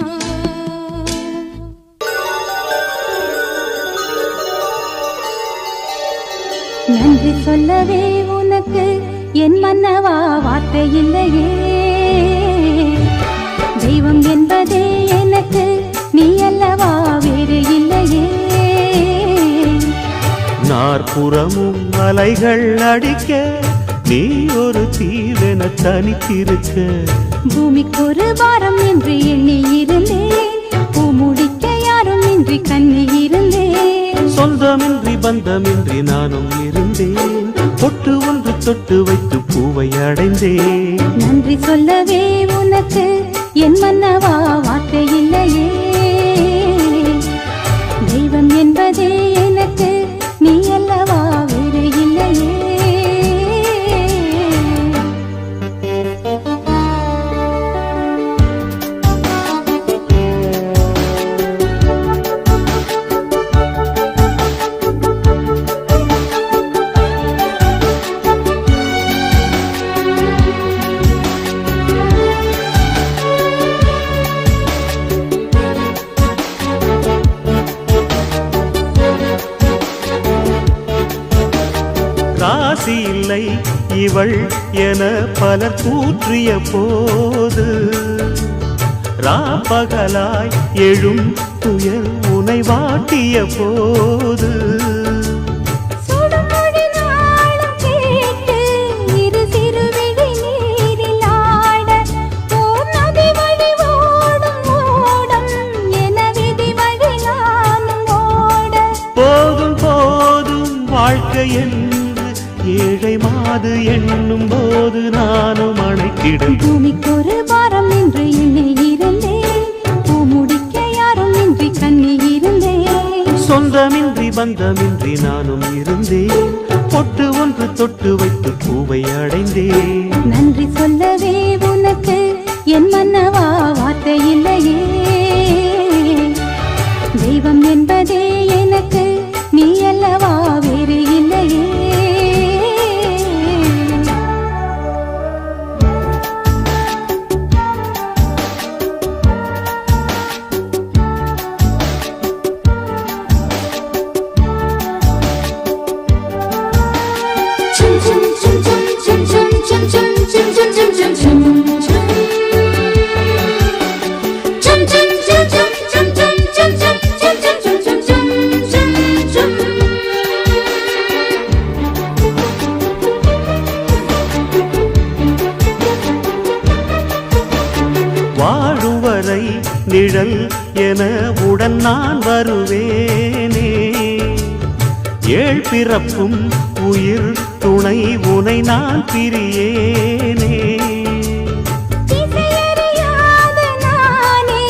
[SPEAKER 2] நன்றி சொல்லவே உனக்கு என் மன்னவா வார்த்தை இல்லையே. தெய்வம் என்பதே எனக்கு நீ அல்லவா வேறு இல்லையே.
[SPEAKER 1] நாற்புறமும் அலைகள் அடிக்க நீ ஒரு தீவென தனித்திருக்க.
[SPEAKER 2] பூமிக்கு ஒரு பாரம் என்று எண்ணி இருந்தேன். பூ முடிக்க யாரும் இன்றி கண்ணி இருந்தேன்.
[SPEAKER 1] சொந்தமின்றி பந்தமின்றி நானும் இருந்தேன். பொட்டு ஒன்று தொட்டு வைத்து பூவை அடைந்தேன்.
[SPEAKER 2] நன்றி சொல்லவே உனக்கு என் மன்னவா வார்த்தை இல்லையே. தெய்வம் என்பதே எனக்கு நீ அல்லவா வேறு இல்லையே.
[SPEAKER 1] ராசி இல்லை இவள் என பலர் கூற்றிய போது ராப்பகலாய் எழும் துயர் உனை வாட்டிய போது
[SPEAKER 2] சுடுமொழி நாளும் கேட்டு இரு சிறுவிழி நீரில் ஆட ஓர் நதி வழி ஓடும் ஓடம் என விதி வழி நானும் ஓட.
[SPEAKER 1] போதும் போதும் வாழ்க்கை என்று ஏழை மாது எண்ணும் போது நானும் அணைக்கிடும்.
[SPEAKER 2] பூமிக்கு ஒரு பாரம் என்று எண்ணி இருந்தேன். பூ முடிக்க யாரும் இன்றி கண்ணி இருந்தேன்.
[SPEAKER 1] சொந்தமின்றி பந்தமின்றி நானும் இருந்தேன். பொட்டு ஒன்று தொட்டு வைத்து பூவை அடைந்தேன்.
[SPEAKER 2] நன்றி சொல்லவே உனக்கு என் மன்னவா வார்த்தை இல்லையே. தெய்வம் என்பதே எனக்கு நீ அல்லவா வேறு இல்லையே.
[SPEAKER 1] வாழுவரை நிழல் என உடன் நான் வருவேனே. ஏழ் பிறப்பும் உயிர் துணை உனை நான் பிரியேனே.
[SPEAKER 2] இசையறியாத நானே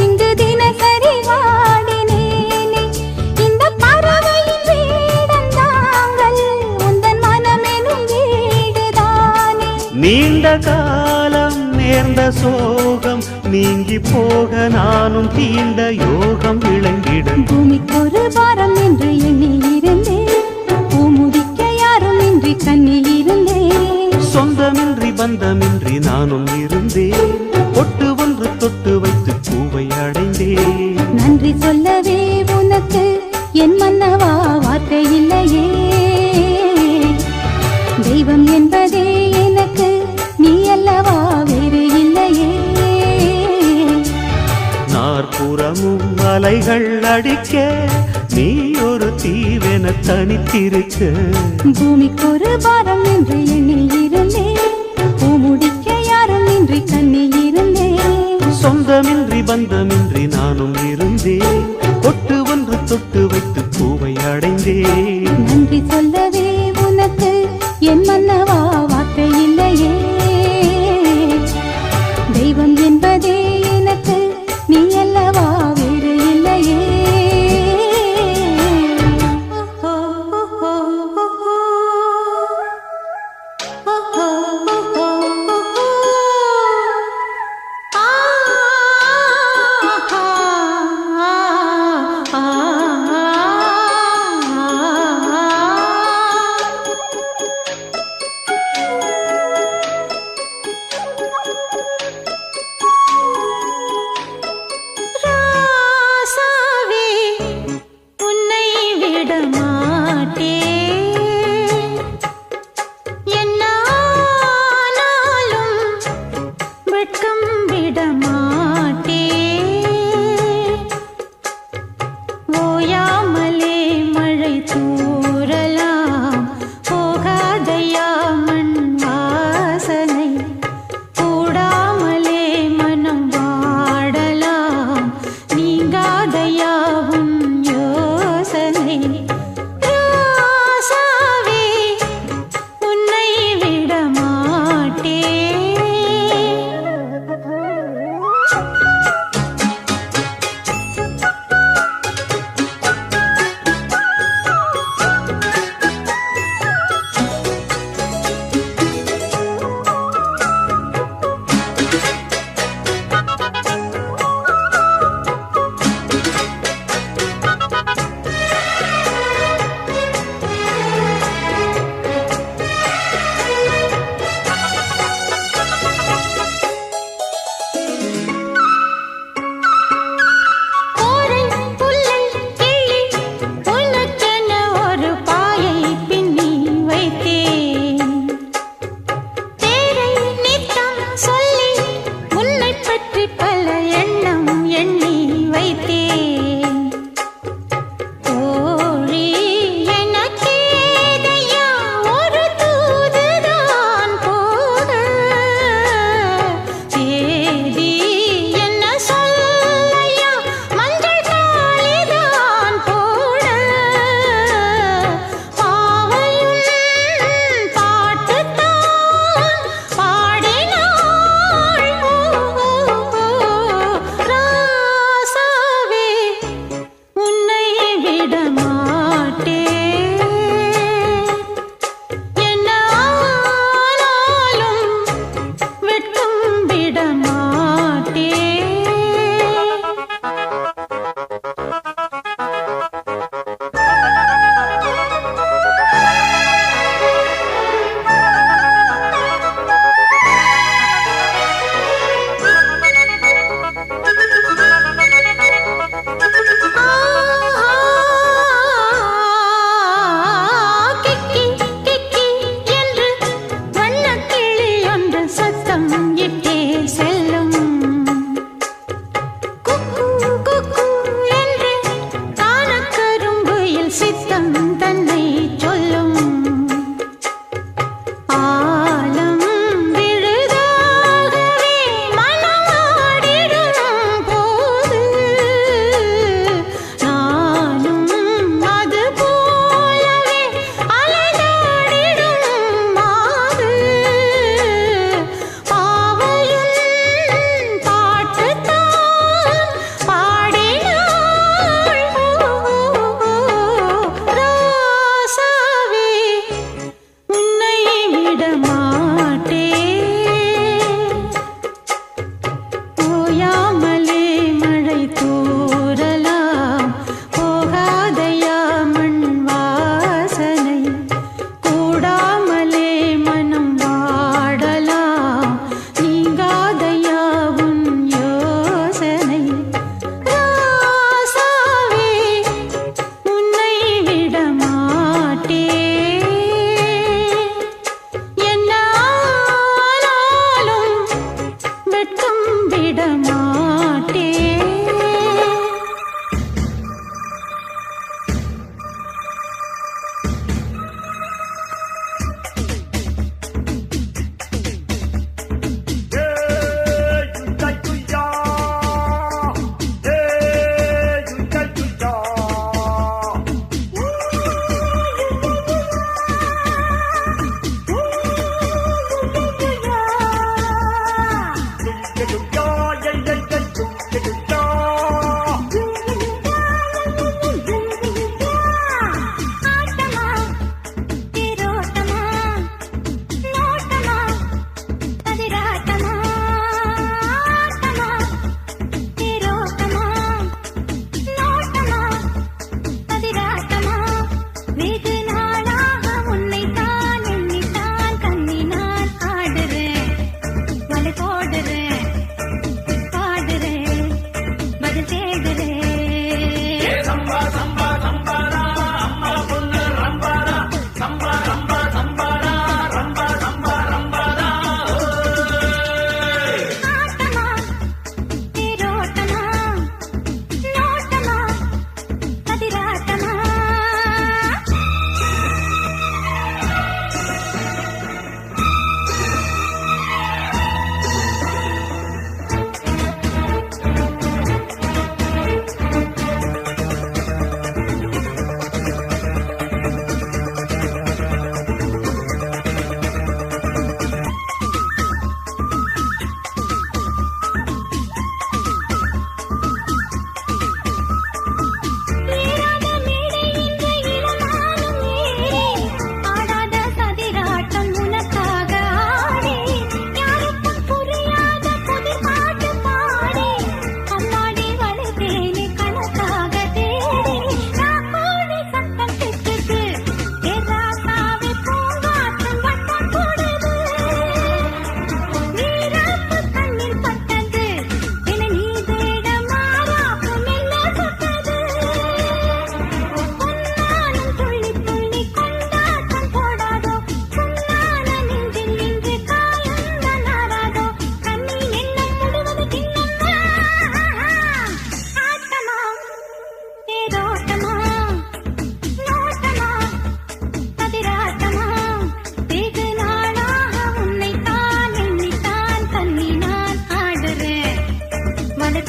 [SPEAKER 2] இங்கு தினசரி வாடினேனே. இந்த பறவையின் வீடம் தாங்கள் உந்தன் மனமெனும் வீடுதானே.
[SPEAKER 1] நீண்ட கால சோகம் நீங்கி போக நானும் தீண்ட யோகம் விளங்கிட
[SPEAKER 2] பூமிக்கொரு பாரம் என்று எண்ணி இருந்தேன் பூமுடிக்க யாரும் இன்றி கண்ணி இருந்தேன்
[SPEAKER 1] சொந்தமின்றி பந்தமின்றி நானும் இருந்தேன் பொட்டு ஒன்று தொட்டு வைத்து பூவை அடைந்தேன்
[SPEAKER 2] நன்றி சொல்லவே உனக்கு என் மன்னவா வார்த்தை இல்லையே தெய்வம் என்பதே எனக்கு நீ அல்லவா வேறு இல்லையே
[SPEAKER 1] நாற்புறமும் அலைகள் அடிக்க நீ ஒரு தீவென தனித்திருக்க
[SPEAKER 2] பூமிக்கொரு பாரம் என்று எண்ணி இருந்தேன் பூமுடிக்க யாரும் இன்றி கண்ணி இருந்தேன்
[SPEAKER 1] சொந்தமின்றி பந்தமின்றி நானும் இருந்தேன் பொட்டு ஒன்று தொட்டு வைத்து பூவை அடைந்தேன்
[SPEAKER 2] நன்றி சொல்லவே உனக்கு என் மன்னவா வார்த்தை இல்லையே தெய்வம் என்பதே எனக்கு நீ அல்லவா வேறு இல்லையே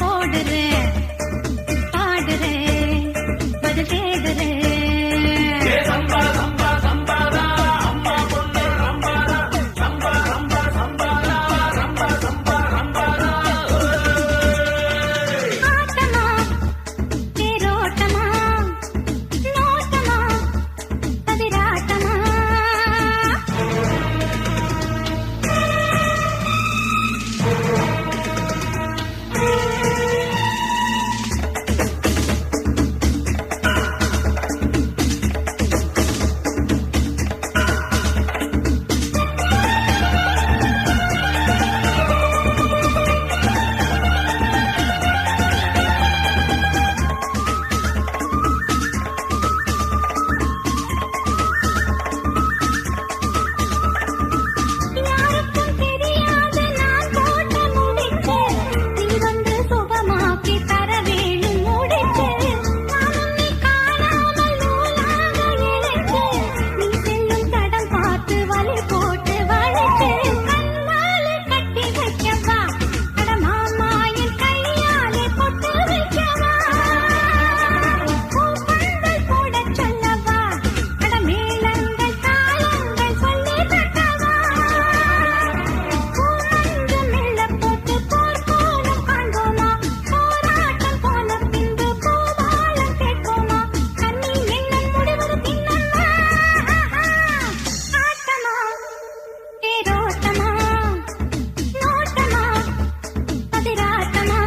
[SPEAKER 2] போடுறேன் பாடுறேன் பதில் தேடுறேன் ஆட்டமா தேரோட்டமா நோட்டமா பதிராட்டமா யாருக்கும் தெரியாத நான் போட்ட முடிச்சு நீ வந்து சுகமாக்கி தர வேணும் முடிச்சு நானும் நீ காணாமல் நூலாக இழைச்சு நீ செல்லும் தடம் பார்த்து வலி போட்டு வளைச்சு கண்ணாலே கட்டி வைக்கவா அட மாமா என் கையாலே பொட்டு வைக்கவா பூப்பந்தல் போடச் சொல்லவா அட மேளங்கள் தாளங்கள் சொல்லி தட்டவா பூமஞ்சு மெல்ல போட்டு போர் கோலம் காண்போமா போராட்டம் போன பின்பு பூவாளம் கேட்போமா கண்ணி எண்ணம் முடிவது பின்னம்மா ஆட்டமா தேரோட்டமா நோட்டமா பதிராட்டமா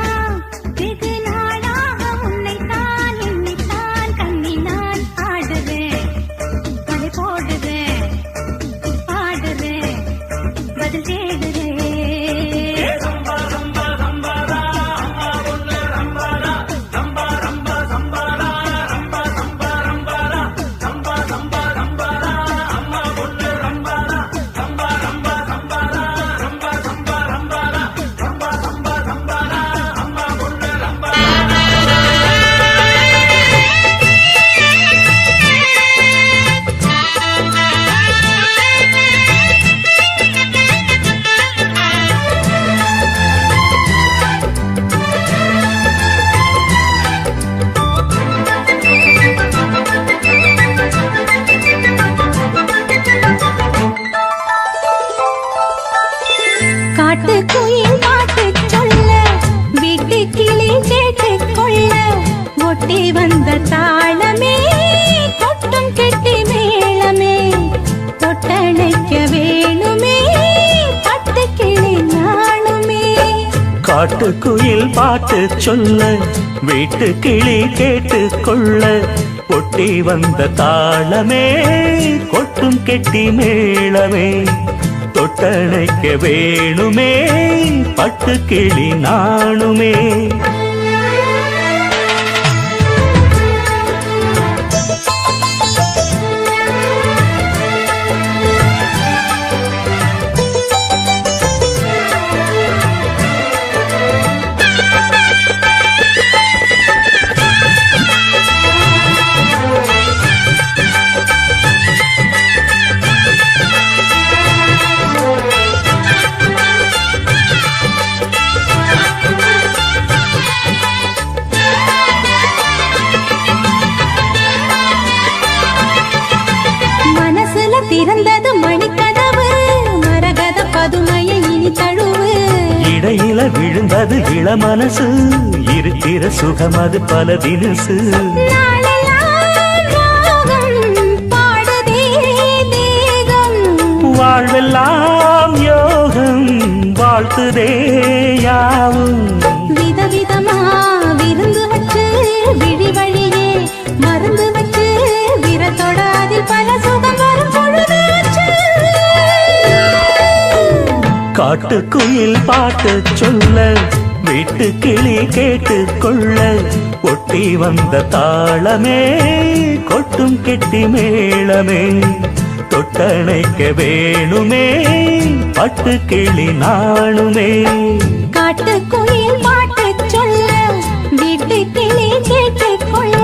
[SPEAKER 2] வெகு நாளாக உன்னைத்தான் எண்ணித்தான் கண்ணி நான் ஆடுறேன் வலை போடுறேன் பாடுறேன் பதில் தேடுறேன் காட்டுக்குயில் பாட்டு சொல்ல வீட்டு கிளி கேட்டு கொள்ள ஒட்டி வந்த தாளமே கொட்டும் கெட்டி மேளமே தொட்டணைக்க வேணுமே பட்டு கிளி நாளுமே
[SPEAKER 3] காட்டுக்குயில் பாட்டு சொல்ல வீட்டு கிளி கேட்டு கொள்ள ஒட்டி வந்த தாளமே கொட்டும் கெட்டி மேளமே தொட்டணைக்க வேணுமே பட்டு கிளி நாணுமே
[SPEAKER 2] மனசுல திறந்தது மணிக்கதவு மரகத பதுமையை இனி தழுவு
[SPEAKER 3] இடையில விழுந்தது இள மனசு இருக்கிற சுகம் அது பல தினசு
[SPEAKER 2] நாளெல்லாம் ராகம் பாடுதே தேகம்
[SPEAKER 3] வாழ்வெல்லாம் யோகம் வாழ்த்துதே யாவும்
[SPEAKER 2] விதவிதமா விருந்து வச்சு விழி வழியே மருந்து வச்சு விரத்தோட அதில் பல சுகம் வரும் பொழுதாச்சு
[SPEAKER 3] காட்டுக்குயில் பாட்டு சொல்ல வீட்டு கிளி கேட்டு கொள்ள ஒட்டி வந்த தாளமே கொட்டும் கெட்டி மேளமே தொட்டணைக்க வேணுமே பட்டு கிளி நாணுமே
[SPEAKER 2] காட்டுக்குயில் பாட்டு சொல்ல வீட்டு கிளி கேட்டு கொள்ள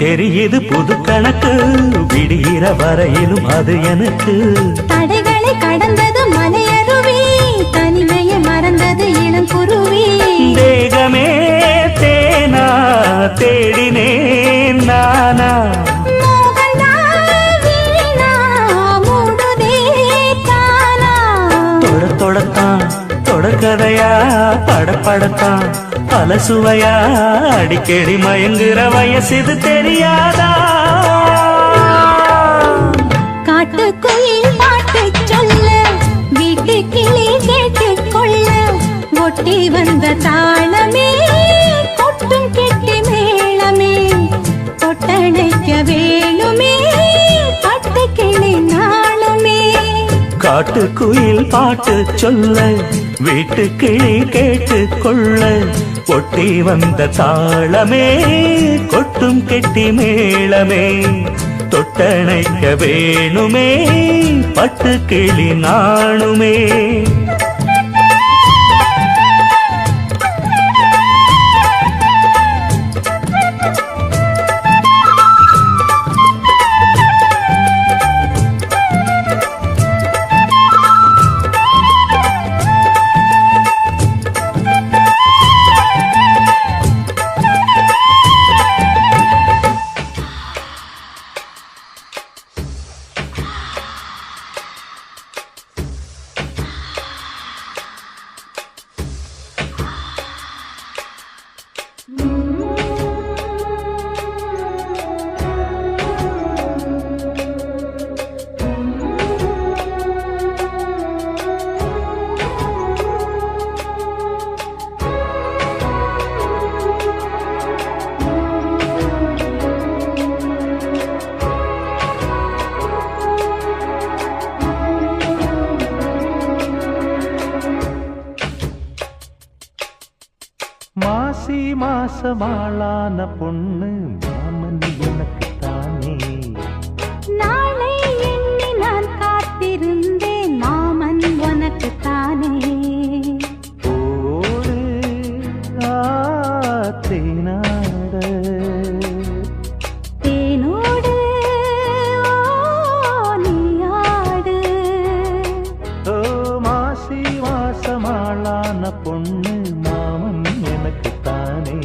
[SPEAKER 3] தெரியுது புது கணக்கு விடுகிற வரையிலும் அது எனக்கு
[SPEAKER 2] தடைகளை கடந்தது மலையருவி தனிமையை மறந்தது இளங்குருவி
[SPEAKER 3] தேகமே தேனா தேடினேன் நானா
[SPEAKER 2] மோகனா வீணா மூடுதே தானா
[SPEAKER 3] தொடத்தான் தொடர்கதையா படப்படத்தான் பல சுவையா அடிக்கடி மயங்குற வயசு தெரியாதா
[SPEAKER 2] காட்டுக்குயில் பாட்டு சொல்ல வீட்டு கிளி கேட்டுக் கொள்ள ஒட்டி வந்த தாளமே கொட்டும் கெட்டி மேளமே தொட்டணைக்க வேணுமே பட்டு கிளி நாளுமே
[SPEAKER 3] காட்டுக்குயில் பாட்டு சொல்ல வீட்டு கிளி கேட்டு கொள்ள ஒட்டி வந்த தாளமே கொட்டும் கெட்டி மேளமே தொட்டணைக்க வேணுமே பட்டு கிளி நாணுமே மாசி மாசமாளான பொண்ணு மாமன் எனக்கு தானே
[SPEAKER 2] நாளை எண்ணி நான் காத்திருந்தேன் மாமன் உனக்கு தானே
[SPEAKER 3] ஓடு ஆத்தினாட
[SPEAKER 2] தேனோடு நீயாடு
[SPEAKER 3] ஓ மாசி மாசமாளான பொண்ணு மாமன் எனக்கு தானே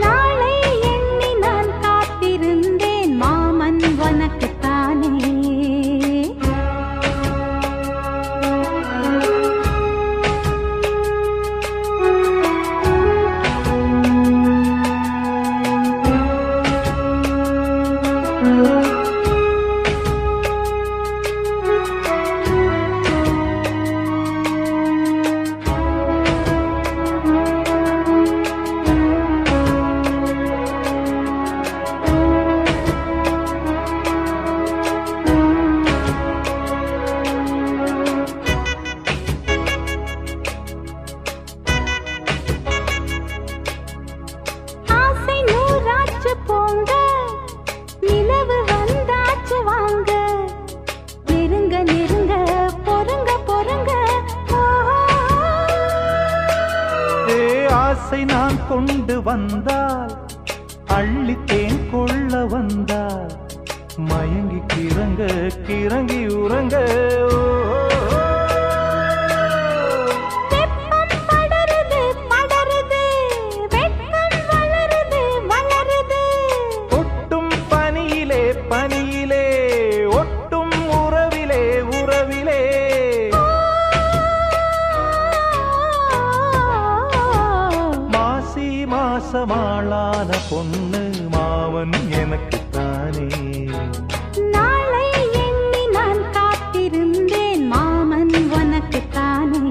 [SPEAKER 2] நாளை எண்ணி நான் காத்திருந்தேன் மாமன் உனக்கு தானே ஆசை நூறாச்சு போங்க நிலவு வந்தாச்சு வாங்க நெருங்க நெருங்க பொறுங்க பொறுங்க
[SPEAKER 3] ஏ ஆசை நான் கொண்டு வந்தால் அள்ளித்தேன் கொள்ள வந்தால் மயங்கி கிறங்க கிறங்கி உறங்க
[SPEAKER 2] வெப்பம் படருது படருது வெட்கம் வளருது வளருது
[SPEAKER 3] ஒட்டும் பனியிலே பனியிலே ஒட்டும் உறவிலே உறவிலே மாசி மாசமாளான பொண்ணு மாமன் எனக்கு தானே
[SPEAKER 2] நாளை எண்ணி நான் காத்திருந்தேன் மாமன் உனக்கு தானே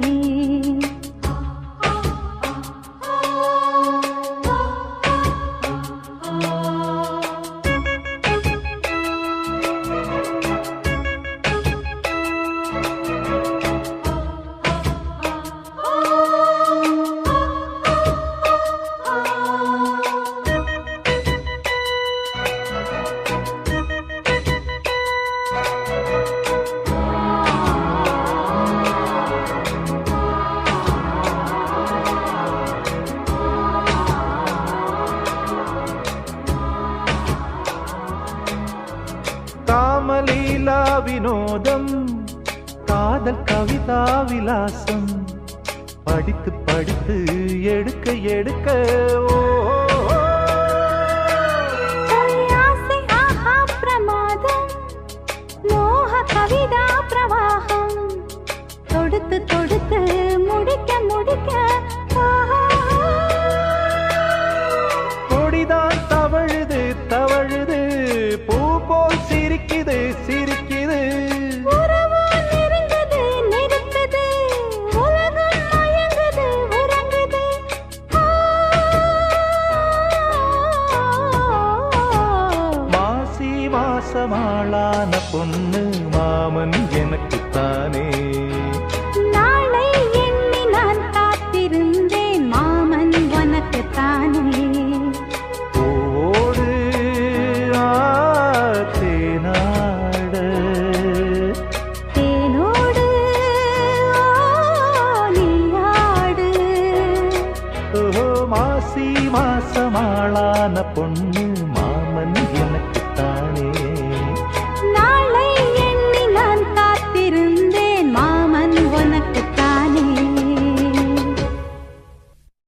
[SPEAKER 5] காதல் கவிதா விலாசம் படித்து படித்து எடுக்க எடுக்க ஓ
[SPEAKER 2] ஆசை ஆஹா பிரமாதம் மோக கவிதா பிரவாகம் தொடுத்து தொடுத்து முடிக்க முடிக்க
[SPEAKER 5] கொடிதான் தவழுது தவழுது பூ போல் சிரிக்குது சிரிக்குது
[SPEAKER 2] உறவு நெருங்குது நெருக்குது உலகம் மயங்குது உறங்குது
[SPEAKER 5] மாசி மாசமாளான பொண்ணு மாமன் எனக்குத்தானே
[SPEAKER 2] நாளை எண்ணி நான் காத்திருந்தேன் மாமன் உனக்குத்தானே
[SPEAKER 5] ஓடு தேனாட
[SPEAKER 2] தேனோடு நீயாடு
[SPEAKER 5] ஓஹோ மாசி மாசமாளான பொண்ணு மாமன் எனக்குத்தானே
[SPEAKER 2] நாளை எண்ணி நான் காத்திருந்தேன் மாமன் உனக்குத்தானே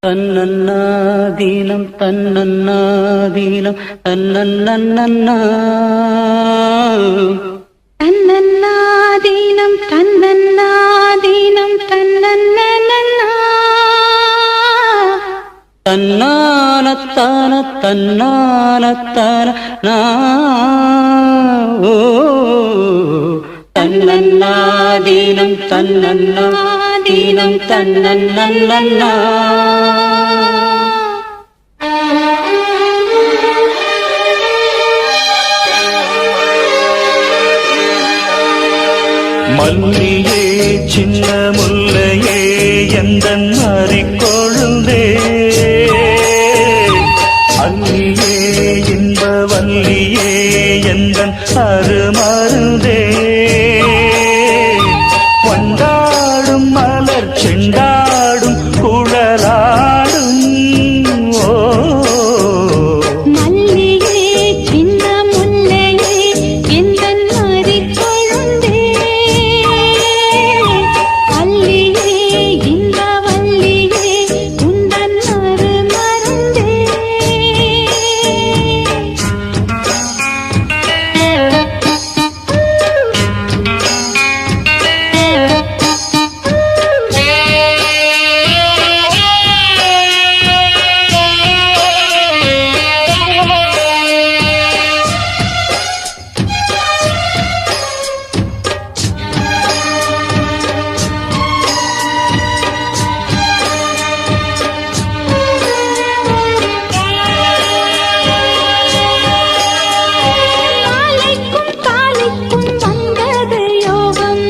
[SPEAKER 1] தன்னன்னாதீனம் தன்னன்னாதீனம் தன்னன்னன்னா
[SPEAKER 2] தன்னன்னாதீனம் தன்னன்னாதீனம் தன்னன்னன்னா
[SPEAKER 1] தன்னானத்தான தன்னானத்தான ஓ தன்னன்னாதீனம் தன்னன்னாதீனம் தன்னன்னன்னா மல்லியே சின்ன முல்லையே எந்தன் மாறிக்கொழுந்தே அல்லியே இன்ப வல்லியே எந்தன் அருமருந்தே கொண்டாடும் மலர் செண்டாடும் குழலாடும் ஓ
[SPEAKER 2] மல்லியே சின்ன முல்லையே எந்தன் மாறிக்கொழுந்தே அல்லியே இன்ப வல்லியே உந்தன் அருமருந்தே நாளைக்கும் காலைக்கும் வந்தது யோகம்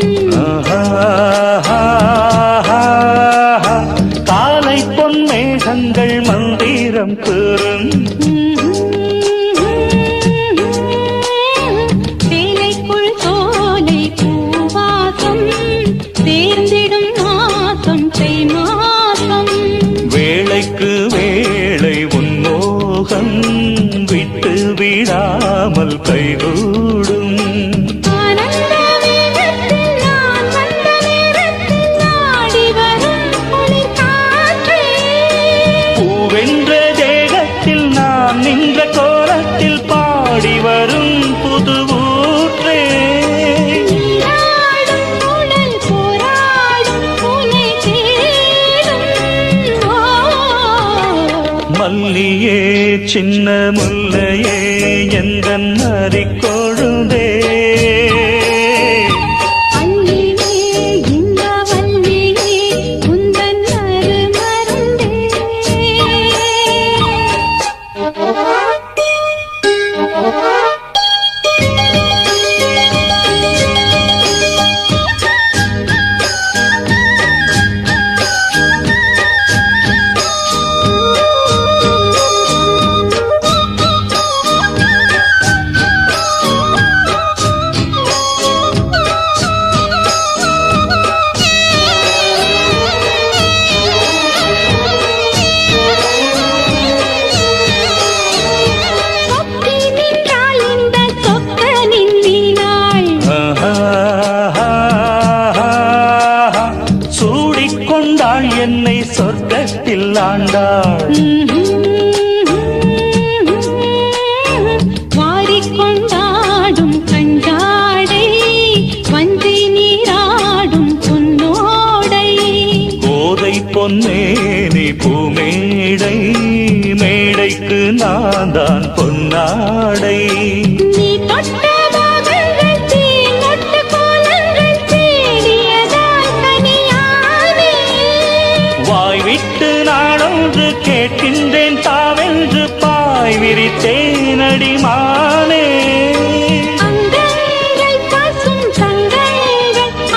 [SPEAKER 1] காலை பொன் மேகங்கள் மந்திரம் பெறும்
[SPEAKER 2] வேலைக்குள் சோலை பூவாசம் சேர்ந்திடும் மாசம் தை மாசம்
[SPEAKER 1] வேளைக்கு வேளை உன்மோகம் விட்டு விடாமல் கைகூடும்
[SPEAKER 2] ஆனந்த வேகத்தில் நான் வந்த நேரத்தில் ஆடி வரும் குளிர் காற்றே
[SPEAKER 1] பூவென்ற தேகத்தில் நான் நின்ற கோலத்தில் பாடி வரும் புது ஊற்றே
[SPEAKER 2] நீராடும் உடல் போராடும் உனை தேடும்
[SPEAKER 1] மல்லியே சின்ன முல்லையே எந்தன் மாறிக்கொழுந்தே
[SPEAKER 2] அல்லியே இந்த வல்லியே உந்தன் அருமருந்தே
[SPEAKER 5] என்னை சொர்க்கத்தில் ஆண்டாள்.
[SPEAKER 2] வாரிக்கொண்டாடும் கண்டாடை வஞ்சி நீராடும் பொன்னோடை
[SPEAKER 5] கோதை பொன்னேனி பூமேடை மேடைக்கு நான் தான் பொன்னாடை.
[SPEAKER 2] நீ தொட்ட பாகங்கள் தேனொட்டு கோலங்கள் தேடியதால் தனியானே
[SPEAKER 5] வாய் விட்டு நாடொன்று கேட்கின்றேன் தாவென்று பாய் விரித்தேனடி மானே.
[SPEAKER 2] அங்கங்கள் பாசும் தங்கங்கள்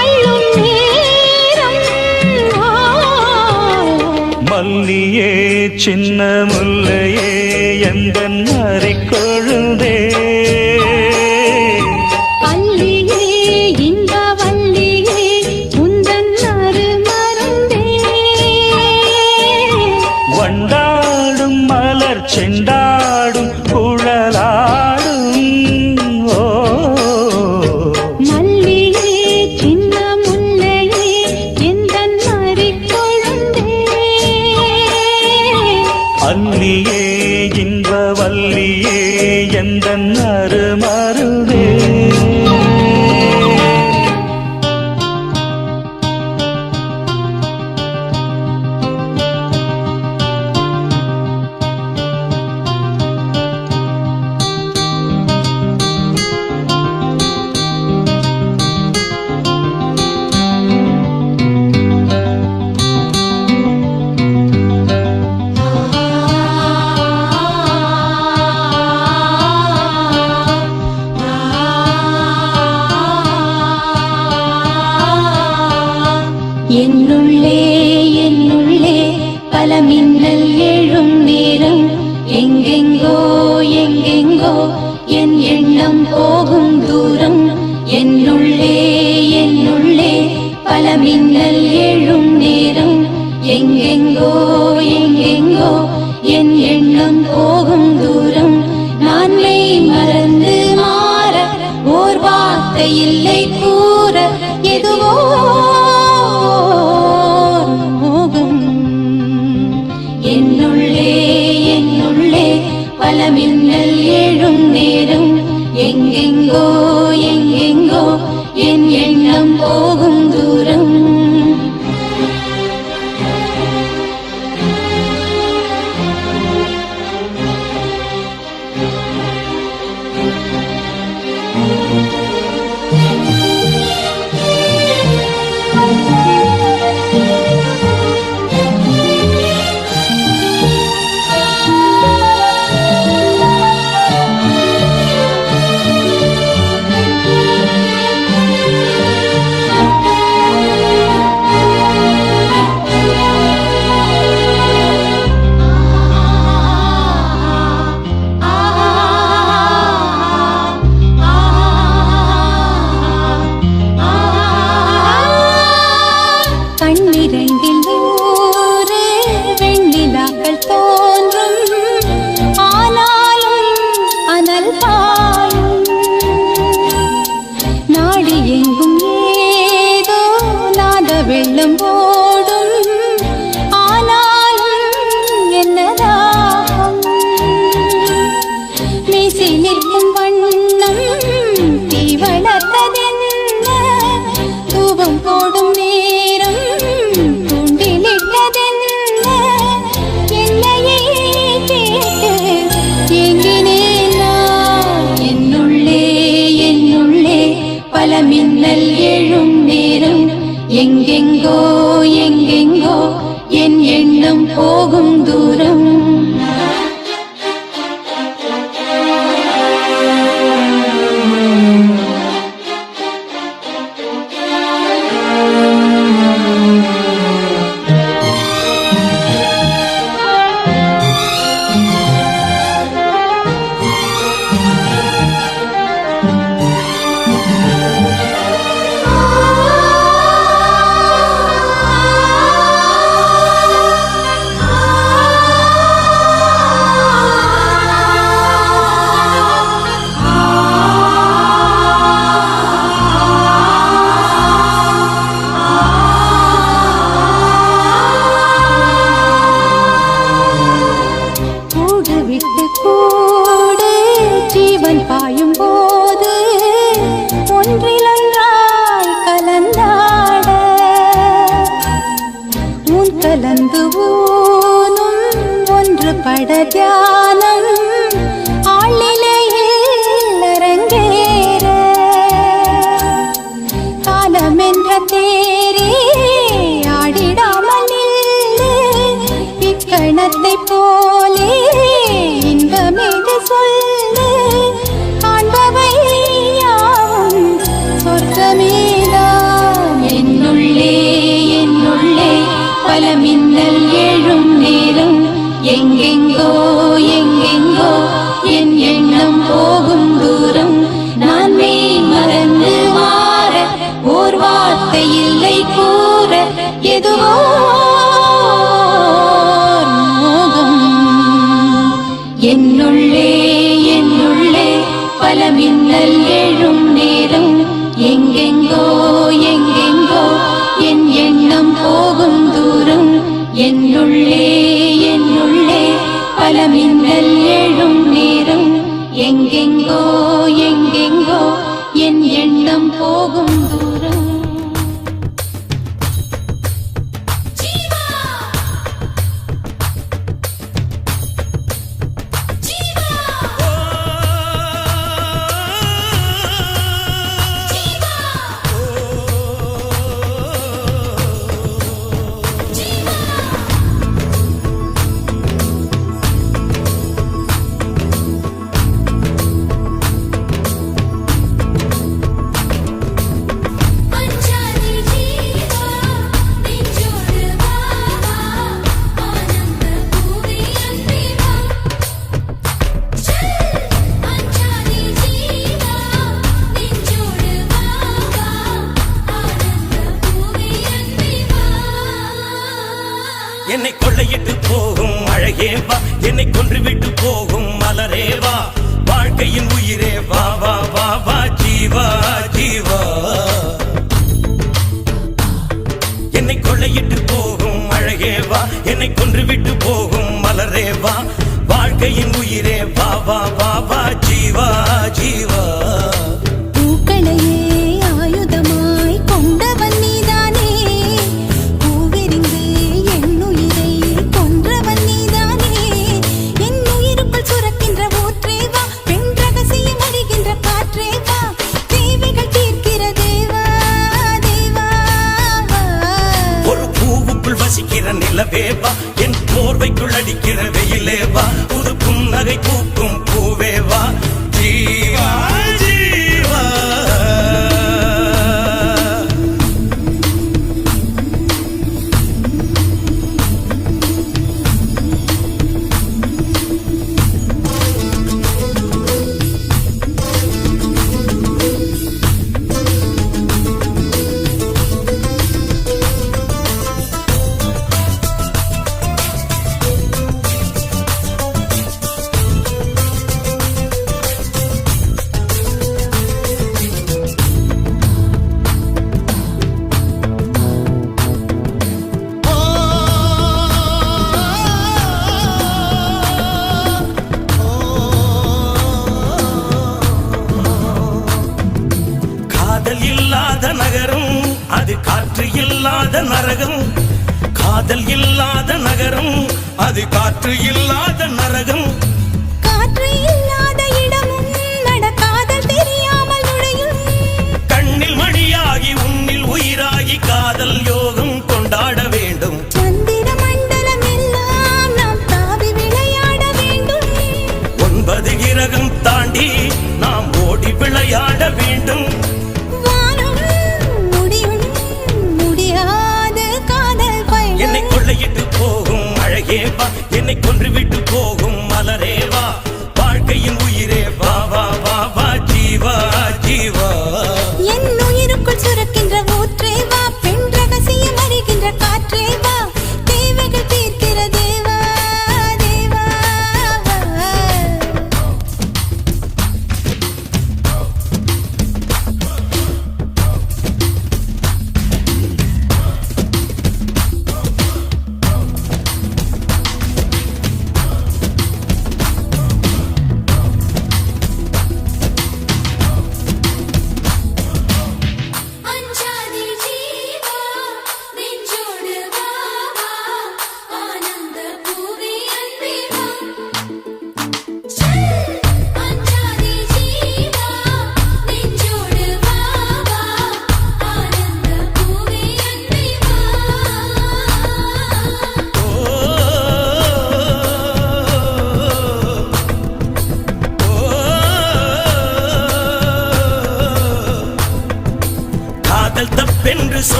[SPEAKER 2] அள்ளும் நேரம்
[SPEAKER 5] மல்லியே சின்ன முல்லையே எந்தன் அரிக்கொழுதே.
[SPEAKER 2] பள்ளியே இந்த வள்ளியே உந்தன் அருமருந்தே
[SPEAKER 5] வண்டாடும் மலர் செண்டாடும் குழலாடும் ஓ.
[SPEAKER 2] மல்லியே சின்ன முல்லையே எந்தன் மறிக்கொழுந்தே
[SPEAKER 5] அல்லியே இன்ப வல்லியே எந்தன் அருமருதே.
[SPEAKER 2] என்னுள்ளே என்னுள்ளே பல மின்னல் எழும் நேரம் எங்கெங்கோ எங்கெங்கோ என் எண்ணம் போகும் தூரம். என்னுள்ளே என்னுள்ளே பல மின்னல் எழும் நேரம் எங்கெங்கோ எங்கெங்கோ என் எண்ணம் போகும் தூரம். நான் மெய் மறந்து மாற ஓர் வார்த்தை இல்லை கூற எதுவோ மோகம். என்னுள்ளே என்னுள்ளே பல மின்னல் எழும் நேரம் எங்கெங்கோ எங்கெங்கோ என் எண்ணம் போகும் தூரம். கண்ணிரண்டில் நூறு வெண்ணிலாக்கள் தோன்றும் ஆனாலும் அனல் பாயும். நாடு எங்கும் ஏதோ நாத வெள்ளம் ஓடும் ஆனாலும் என்னதாகும். மீசி நிற்கும் வண்ணம் தீ வளர்த்ததென்ன தூபம் போடும் நேரம் துண்டிலிட்டதென்ன என்னையே கேட்டு எங்கினேன் நான். என்னுள்ளே என்னுள்ளே பல மின்னல் எழும் நேரம் எங்கெங்கோ எங்கெங்கோ என் எண்ணம் போகும் தூரம். ஆ சடதியானம் ஆளிலையில் அரங்கேற காலமென்ற தேரே ஆடிடாமல் நில்லு இக்கணத்தை போலே இன்பமெது சொல்லு காண்பவை யாவும் சொர்க்கமேதான் என்னுள்ளே என்னுள்ளே பல மின்னல் எழும் நேரம் எங்கெங்கோ எங்கெங்கோ என் எண்ணம் போகும் தூரம் நான் மெய் மறந்து மாற ஓர் வார்த்தை இல்லை கூற எதுவோ ஓர் மோகம் என்னுள்ளே என்னுள்ளே பல மின்னல் எழும் நேரம் எங்கெங்கோ எங்கெங்கோ என் எண்ணம் போகும் தூரம் என்னுள்ளே என்னுள்ளே பல மின்னல் எழும் நேரம் எங்கெங்கோ எங்கெங்கோ என் எண்ணம் போகும் தூரம்
[SPEAKER 6] என்னை கொள்ளையிட்டு போகும் அழகே வா, என்னை கொன்றுவிட்டு போகும் மலரே வா, வாழ்க்கையின் உயிரே வா வா வா வா ஜீவா ஜீவா. என்னை கொள்ளையிட்டு போகும் அழகே வா, என்னை கொன்றுவிட்டு போகும் மலரே வா, வாழ்க்கையின் உயிரே வா வா வா வா ஜீவா ஜீவா.
[SPEAKER 2] பூக்களையே ஆயுதமாய் கொண்டவன் நீதானே, பூவெறிந்து என் உயிரை கொன்றவன் நீதானே, என் உயிருக்குள் சுரக்கின்ற ஊற்றே வா, பெண் ரகசியம் அறிகின்ற காற்றே வா, தேவைகள் தீர்க்கிற தேவா தேவா.
[SPEAKER 6] ஒரு பூவுக்குள் வசிக்கிற நிலவே வா, என் போர்வைக்குள் அடிக்கிற வெயிலே வா, புது புன்னகை பூக்கும் பூவே வா ஜீவா ஜீவா. காதல் இல்லாத நகரம் அது காற்று இல்லாத நரகம், காதல் இல்லாத நகரம் அது காற்று இல்லாத நரகம்.
[SPEAKER 2] காற்று இல்லாத இடமும் நடக்காதல் தெரியாமல் நுழையும்,
[SPEAKER 6] கண்ணில் மணியாகி உன்னில் உயிராகி காதல் யோகம் கொண்டாட வேண்டும்.
[SPEAKER 2] சந்திர மண்டலம் எல்லாம் நாம் தாவி விளையாட வேண்டும்,
[SPEAKER 6] 9 கிரகம் தாண்டி நாம் ஓடி விளையாட வேண்டும்.
[SPEAKER 2] வானம் முடியும் முடியாத காதல் பயணம்.
[SPEAKER 6] என்னை கொள்ளையிட்டு போகும் அழகே வா, என்னை கொன்றுவிட்டு போகும் மலரே வா, வாழ்க்கையின் உயிரே வா வா வா வா ஜீவா ஜீவா.
[SPEAKER 2] என் உயிருக்குள் சுரக்கின்ற ஊற்றே வா, பெண் ரகசியம் அறிகின்ற காற்றே வா, தேவைகள் தீர்க்கிற தேவா தேவா.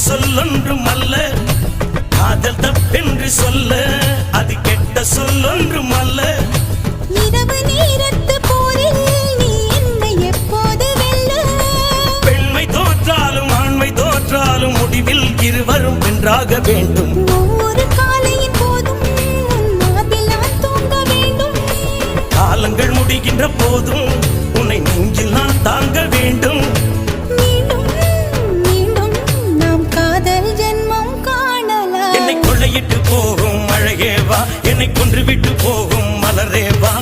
[SPEAKER 6] சொல்லொன்றும் அல்ல காதல் தப்பென்று சொல்ல அது கெட்ட சொல்லொன்றும் அல்ல
[SPEAKER 2] இரவு நேரத்து போரில் நீ என்னை எப்போது வெல்ல
[SPEAKER 6] பெண்மை தோற்றாலும் ஆண்மை தோற்றாலும் முடிவில் இருவரும் வென்றாக வேண்டும்
[SPEAKER 2] ஒவ்வொரு காலையின் போதும் உன் மார்பில் நான் தூங்க வேண்டும்
[SPEAKER 6] காலங்கள் முடிகின்ற போதும் உன்னை நெஞ்சில் நான் தாங்க வேண்டும்
[SPEAKER 2] மீண்டும் மீண்டும் நாம் காதல் ஜென்மம் காணலாம்
[SPEAKER 6] என்னை கொள்ளையிட்டு போகும் அழகே வா என்னை கொன்று விட்டு போகும் மலரே வா